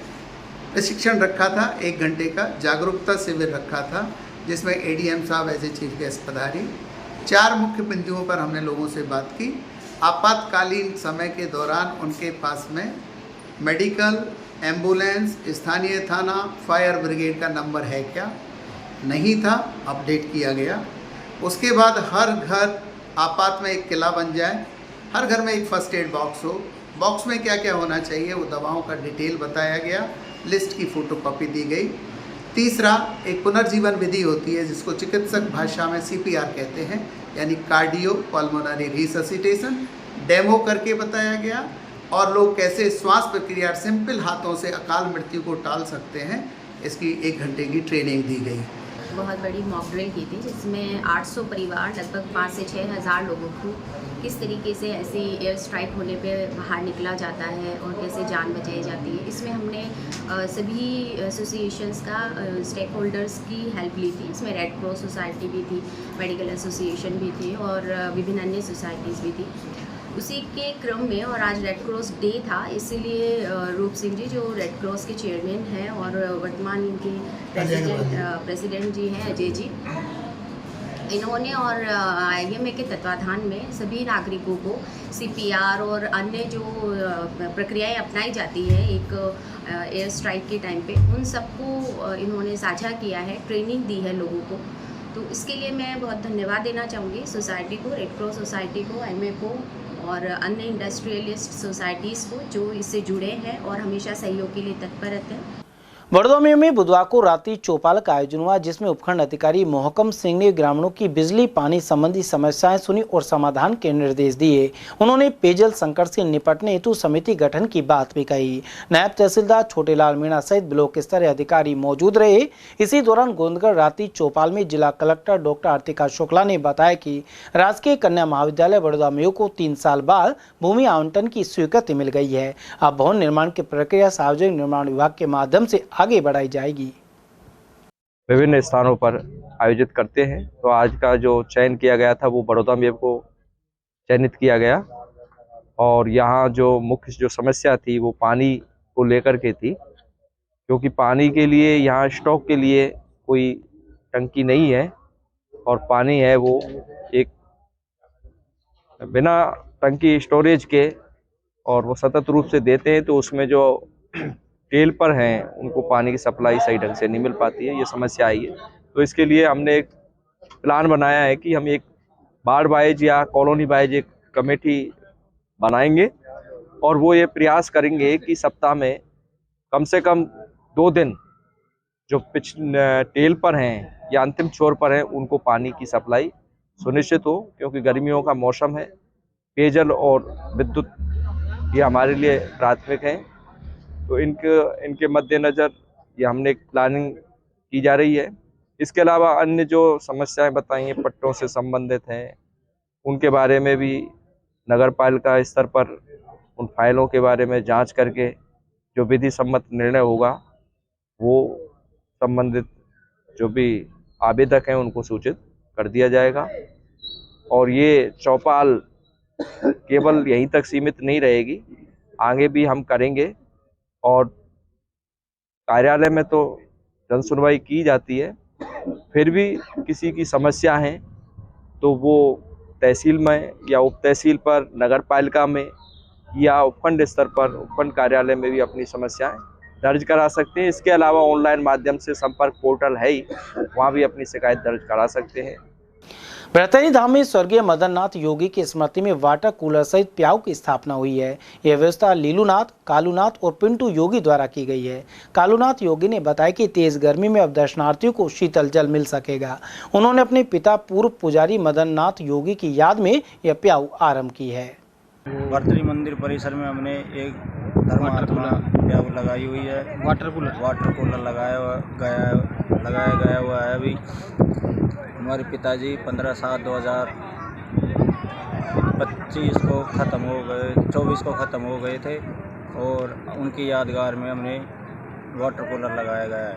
S4: प्रशिक्षण रखा था, 1 घंटे का जागरूकता शिविर रखा था, जिसमें एडीएम साहब एज ए चीफ गेस्ट पधारी। 4 मुख्य बिंदुओं पर हमने लोगों से बात की। आपातकालीन समय के दौरान उनके पास में मेडिकल, एम्बुलेंस, स्थानीय थाना, फायर ब्रिगेड का नंबर है क्या? नहीं था, अपडेट किया गया। उसके बाद हर घर आपात में एक किला बन जाए, हर घर में एक फर्स्ट एड बॉक्स हो। बॉक्स में क्या क्या होना चाहिए वो दवाओं का डिटेल बताया गया, लिस्ट की फोटोकॉपी दी गई। तीसरा, एक पुनर्जीवन विधि होती है जिसको चिकित्सक भाषा में सीपीआर कहते हैं, यानी कार्डियो पल्मोनरी रिससिटेशन, डेमो करके बताया गया। और लोग कैसे श्वास प्रक्रिया सिंपल हाथों से अकाल मृत्यु को टाल सकते हैं, इसकी 1 घंटे की ट्रेनिंग दी गई।
S5: बहुत बड़ी मॉक ड्रिल की थी, जिसमें 800 परिवार, लगभग 5 से 6 हज़ार लोगों को किस तरीके से ऐसी एयर स्ट्राइक होने पे बाहर निकला जाता है और कैसे जान बचाई जाती है। इसमें हमने सभी एसोसिएशंस का, स्टेक होल्डर्स की हेल्प ली थी। इसमें रेड क्रॉस सोसाइटी भी थी, मेडिकल एसोसिएशन भी थी और विभिन्न अन्य सोसाइटीज़ भी थी। उसी के क्रम में, और आज रेड क्रॉस डे था, इसीलिए रूप सिंह जी जो रेड क्रॉस के चेयरमैन हैं और वर्तमान इनके प्रेसिडेंट जी हैं अजय जी, इन्होंने और आईएमए के तत्वाधान में सभी नागरिकों को सीपीआर और अन्य जो प्रक्रियाएं अपनाई जाती है एक एयर स्ट्राइक के टाइम पे, उन सबको इन्होंने साझा किया है, ट्रेनिंग दी है लोगों को। तो इसके लिए मैं बहुत धन्यवाद देना चाहूँगी सोसाइटी को, रेड क्रॉस सोसाइटी को, आईएमए को और अन्य इंडस्ट्रियलिस्ट सोसाइटीज़ को जो इससे जुड़े हैं और हमेशा सहयोग के लिए तत्पर रहते हैं।
S2: बड़ौदा में बुधवार को रात्रि चौपाल का आयोजन हुआ, जिसमें उपखंड अधिकारी मोहकम सिंह ने ग्रामीणों की बिजली पानी संबंधी समस्याएं सुनी और समाधान के निर्देश दिए। उन्होंने पेयजल संकट से निपटने हेतु समिति गठन की बात भी कही। नायब तहसीलदार छोटेलाल मीणा सहित ब्लॉक स्तरीय अधिकारी मौजूद रहे। इसी दौरान गोंदगढ़ रात्रि चौपाल में जिला कलेक्टर डॉक्टर आर्तिका शुक्ला ने बताया कि राजकीय कन्या महाविद्यालय बड़ौदा मेयो को 3 साल बाद भूमि आवंटन की स्वीकृति मिल गई है। अब भवन निर्माण की प्रक्रिया सार्वजनिक निर्माण विभाग के माध्यम से आगे बढ़ाई जाएगी।
S8: विभिन्न स्थानों पर आयोजित करते हैं, तो आज का जो चयन किया गया था वो बड़ौदा में को चयनित किया गया और यहाँ जो मुख्य जो समस्या थी वो पानी को लेकर के थी, क्योंकि पानी के लिए यहाँ स्टॉक के लिए कोई टंकी नहीं है और पानी है वो एक बिना टंकी स्टोरेज के और वो सतत रूप से देते हैं, तो उसमें जो टेल पर हैं उनको पानी की सप्लाई सही ढंग से नहीं मिल पाती है, ये समस्या आई है। तो इसके लिए हमने एक प्लान बनाया है कि हम एक बाढ़ वाइज या कॉलोनी वाइज एक कमेटी बनाएंगे और वो ये प्रयास करेंगे कि सप्ताह में कम से कम 2 दिन जो टेल पर हैं या अंतिम छोर पर हैं उनको पानी की सप्लाई सुनिश्चित हो, क्योंकि गर्मियों का मौसम है। पेयजल और विद्युत ये हमारे लिए प्राथमिक है, तो इनके मद्देनज़र ये हमने एक प्लानिंग की जा रही है। इसके अलावा अन्य जो समस्याएं बताई हैं पट्टों से संबंधित हैं, उनके बारे में भी नगर पालिका स्तर पर उन फाइलों के बारे में जांच करके जो विधि सम्मत निर्णय होगा वो संबंधित जो भी आवेदक हैं उनको सूचित कर दिया जाएगा। और ये चौपाल केवल यहीं तक सीमित नहीं रहेगी, आगे भी हम करेंगे। और कार्यालय में तो जन सुनवाई की जाती है, फिर भी किसी की समस्या है तो वो तहसील में या उप तहसील पर, नगर पालिका में या उपखंड स्तर पर उपखंड कार्यालय में भी अपनी समस्याएं दर्ज करा सकते हैं। इसके अलावा ऑनलाइन माध्यम से संपर्क पोर्टल है ही, वहाँ भी अपनी शिकायत दर्ज करा सकते हैं।
S2: बृहत्तरी धाम में स्वर्गीय मदन नाथ योगी की स्मृति में वाटर कूलर सहित प्याऊ की स्थापना हुई है। यह व्यवस्था लीलूनाथ, कालूनाथ और पिंटू योगी द्वारा की गई है। कालूनाथ योगी ने बताया कि तेज गर्मी में अब दर्शनार्थियों को शीतल जल मिल सकेगा। उन्होंने अपने पिता पूर्व पुजारी मदन नाथ योगी की याद में यह प्याऊ आरंभ की है।
S6: बृहत्तरी मंदिर परिसर में हमने एक धर्मात्मा प्याऊ लगाई हुई है। वाटर कूलर लगाया गया हुआ है। अभी हमारे पिताजी 15/7/2025 को ख़त्म हो गए, 24 को ख़त्म हो गए थे और उनकी यादगार में हमने वाटर कूलर लगाया गया है।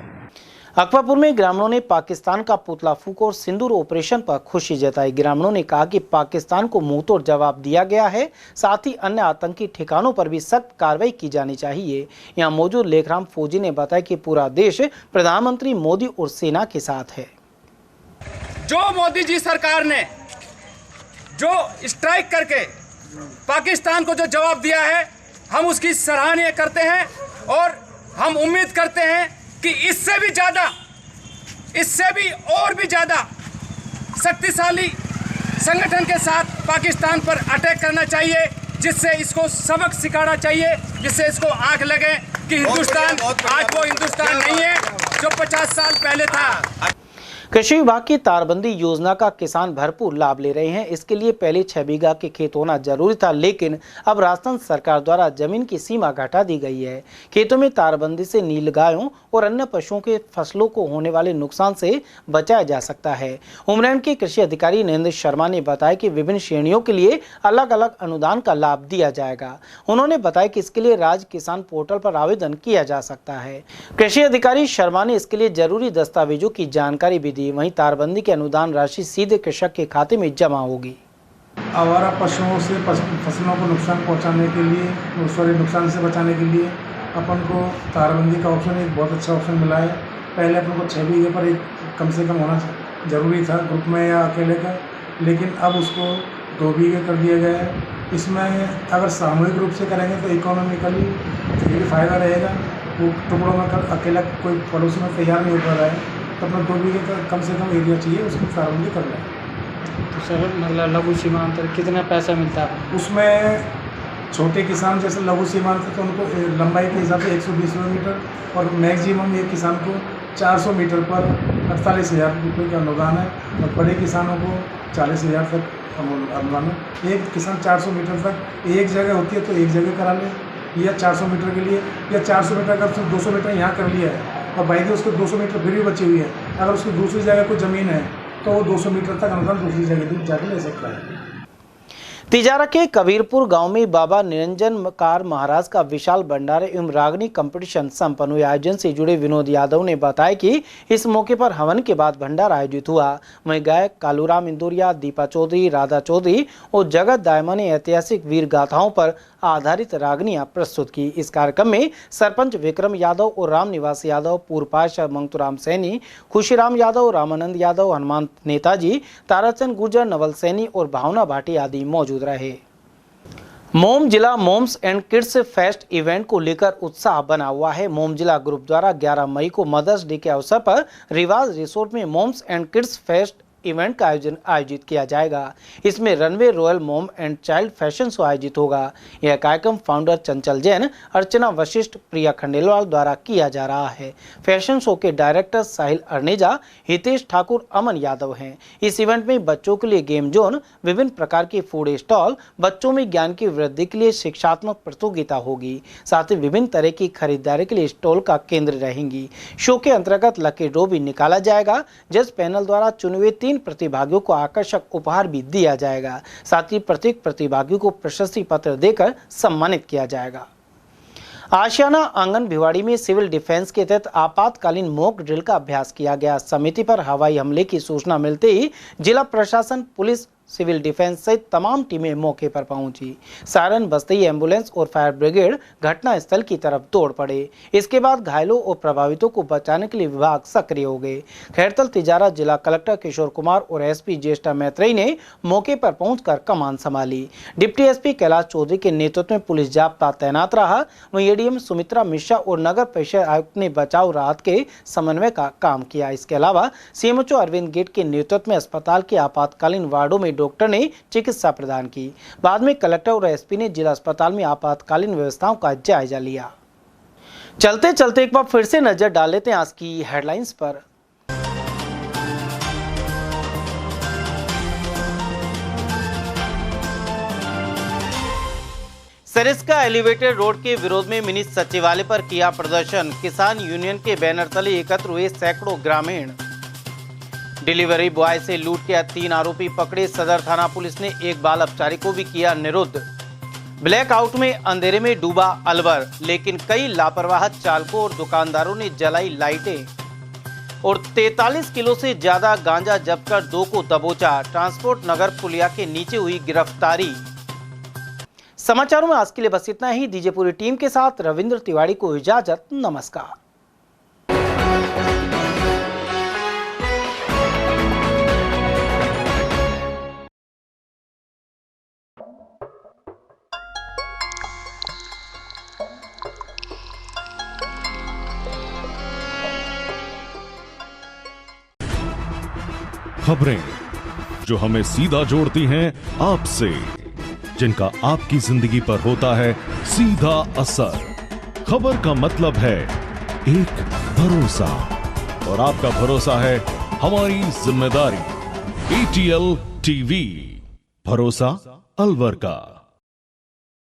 S2: अकबरपुर में ग्रामीणों ने पाकिस्तान का पुतला फूंक और सिंदूर ऑपरेशन पर खुशी जताई। ग्रामीणों ने कहा कि पाकिस्तान को मुंहतोड़ जवाब दिया गया है, साथ ही अन्य आतंकी ठिकानों पर भी सख्त कार्रवाई की जानी चाहिए। यहां मौजूद लेखराम फौजी ने बताया कि पूरा देश प्रधानमंत्री मोदी और सेना के साथ है।
S9: जो मोदी जी सरकार ने जो स्ट्राइक करके पाकिस्तान को जो जवाब दिया है, हम उसकी सराहनीय करते हैं और हम उम्मीद करते हैं कि इससे भी और भी ज़्यादा शक्तिशाली संगठन के साथ पाकिस्तान पर अटैक करना चाहिए, जिससे इसको सबक सिखाना चाहिए, जिससे इसको आंख लगे कि हिंदुस्तान आज वो हिंदुस्तान नहीं है जो 50 साल पहले था।
S2: कृषि विभाग की तारबंदी योजना का किसान भरपूर लाभ ले रहे हैं। इसके लिए पहले 6 बीघा के खेत होना जरूरी था, लेकिन अब राजस्थान सरकार द्वारा जमीन की सीमा घटा दी गई है। खेतों में तारबंदी से नीलगायों और अन्य पशुओं के फसलों को होने वाले नुकसान से बचाया जा सकता है। उमरैंड के कृषि अधिकारी नरेंद्र शर्मा ने बताया कि विभिन्न श्रेणियों के लिए अलग अलग अनुदान का लाभ दिया जाएगा। उन्होंने बताया कि इसके लिए राज्य किसान पोर्टल पर आवेदन किया जा सकता है। कृषि अधिकारी शर्मा ने इसके लिए जरूरी दस्तावेजों की जानकारी भी दी। वहीं तारबंदी के अनुदान राशि सीधे कृषक के खाते में जमा होगी।
S10: आवारा पशुओं से फसलों को नुकसान पहुंचाने के लिए, नुकसान से बचाने के लिए अपन को तारबंदी का ऑप्शन एक बहुत अच्छा ऑप्शन मिला है। पहले अपन को 6 बीघे पर एक कम से कम होना जरूरी था, ग्रुप में या अकेले का, लेकिन अब उसको 2 बीघे कर दिया गया है। इसमें अगर सामूहिक रूप से करेंगे तो इकोनॉमिकली भी फायदा रहेगा। वो टुकड़ों में अकेला कोई पड़ोस में तैयार नहीं हो पा रहा है, तो अपना 2 बीघे का कम से कम एरिया चाहिए, उसमें तारबंदी कर लें।
S27: तो सर मतलब लघु सीमांत कितना पैसा मिलता है
S10: उसमें? छोटे किसान जैसे लघु सीमांत तो उनको लंबाई के हिसाब से 120 मीटर और मैक्सिमम एक किसान को 400 मीटर पर 48,000 रुपये का अनुदान है और बड़े किसानों को 40,000 तक अनुदान है। एक किसान 400 मीटर तक एक जगह होती है तो एक जगह करा ले, या 400 मीटर के लिए, या 400 मीटर अगर उसने 200 मीटर यहाँ कर लिया है और बाई उसको 200 मीटर फिर भी बची हुई है, अगर उसकी दूसरी जगह कोई ज़मीन है तो वो 200 मीटर तक अनुदान दूसरी जगह जाके ले सकता है।
S2: तिजारा के कबीरपुर गांव में बाबा निरंजन कार महाराज का विशाल भंडारे एवं रागनी कंपटीशन संपन्न हुए। आयोजन से जुड़े विनोद यादव ने बताया कि इस मौके पर हवन के बाद भंडारा आयोजित हुआ। वहीं गायक कालूराम इंदौरिया, दीपा चौधरी, राधा चौधरी और जगत दायमा ने ऐतिहासिक वीर गाथाओं पर आधारित रागनियां प्रस्तुत की। इस कार्यक्रम में सरपंच विक्रम यादव और राम निवास यादव, पूर्व पार्षद मंगतूराम सैनी, खुशीराम यादव, रामानंद यादव, हनुमान नेताजी, ताराचंद गुर्जर, नवल सैनी और भावना भाटी आदि मौजूद रहे। मोम जिला mom's and kids fest event को लेकर उत्साह बना हुआ है। मोम जिला ग्रुप द्वारा 11 मई को मदर्स डे के अवसर पर रिवाज रिसोर्ट में mom's and kids fest event का आयोजित किया जाएगा। इसमें रनवे रॉयल मोम एंड चाइल्ड फैशन शो आयोजित होगा। यह कार्यक्रम फाउंडर चंचल जैन, अर्चना वशिष्ठ, प्रिया खंडेलवाल द्वारा किया जा रहा है। फैशन शो के डायरेक्टर साहिल अर्नेजा, हितेश ठाकुर, अमन यादव हैं। इस इवेंट में बच्चों के लिए गेम जोन, विभिन्न प्रकार के फूड स्टॉल, बच्चों में ज्ञान की वृद्धि के लिए शिक्षात्मक प्रतियोगिता होगी। साथ ही विभिन्न तरह की खरीदारी के लिए स्टॉल का केंद्र रहेंगी। शो के अंतर्गत लकी ड्रॉ भी निकाला जाएगा। जज पैनल द्वारा चुने हुए 3 प्रतिभागियों को आकर्षक उपहार भी दिया जाएगा। साथ ही प्रत्येक प्रतिभागी को प्रशस्ति पत्र देकर सम्मानित किया जाएगा। आशियाना आंगन भिवाड़ी में सिविल डिफेंस के तहत आपातकालीन मॉक ड्रिल का अभ्यास किया गया। समिति पर हवाई हमले की सूचना मिलते ही जिला प्रशासन, पुलिस, सिविल डिफेंस सहित तमाम टीमें मौके पर पहुंची। सायरन बजते ही एम्बुलेंस और फायर ब्रिगेड घटनास्थल की तरफ दौड़ पड़े। इसके बाद घायलों और प्रभावितों को बचाने के लिए विभाग सक्रिय हो गए। खैरतल तिजारा जिला कलेक्टर किशोर कुमार और एसपी ज्येष्ठा मैत्रेयी ने मौके पर पहुंचकर कमान संभाली। डिप्टी एसपी कैलाश चौधरी के नेतृत्व में पुलिस जाब्ता तैनात रहा। वहीं एडीएम सुमित्रा मिश्रा और नगर परिषद आयुक्त ने बचाव राहत के समन्वय का काम किया। इसके अलावा सीएमएचओ अरविंद गेट के नेतृत्व में अस्पताल के आपातकालीन वार्डों में डॉक्टर ने चिकित्सा प्रदान की। बाद में कलेक्टर और एसपी ने जिला अस्पताल में आपातकालीन व्यवस्थाओं का जायजा लिया। चलते चलते एक बार फिर से नजर डाल लेते हैं आज की हेडलाइंस पर। सरिस्का एलिवेटेड रोड के विरोध में मिनी सचिवालय पर किया प्रदर्शन। किसान यूनियन के बैनर तले एकत्र हुए सैकड़ों ग्रामीण। डिलीवरी बॉय से लूट के 3 आरोपी पकड़े। सदर थाना पुलिस ने एक बाल अपचारी को भी किया निरुद्ध। ब्लैकआउट में अंधेरे में डूबा अलवर, लेकिन कई लापरवाह चालकों और दुकानदारों ने जलाई लाइटें। और 43 किलो से ज्यादा गांजा जब्त कर 2 को दबोचा। ट्रांसपोर्ट नगर पुलिया के नीचे हुई गिरफ्तारी। समाचारों में आज के लिए बस इतना ही। दीजिए पूरी टीम के साथ रविंद्र तिवारी को इजाजत। नमस्कार।
S7: खबरें जो हमें सीधा जोड़ती हैं आपसे, जिनका आपकी जिंदगी पर होता है सीधा असर। खबर का मतलब है एक भरोसा, और आपका भरोसा है हमारी जिम्मेदारी। ATL TV, भरोसा अलवर का।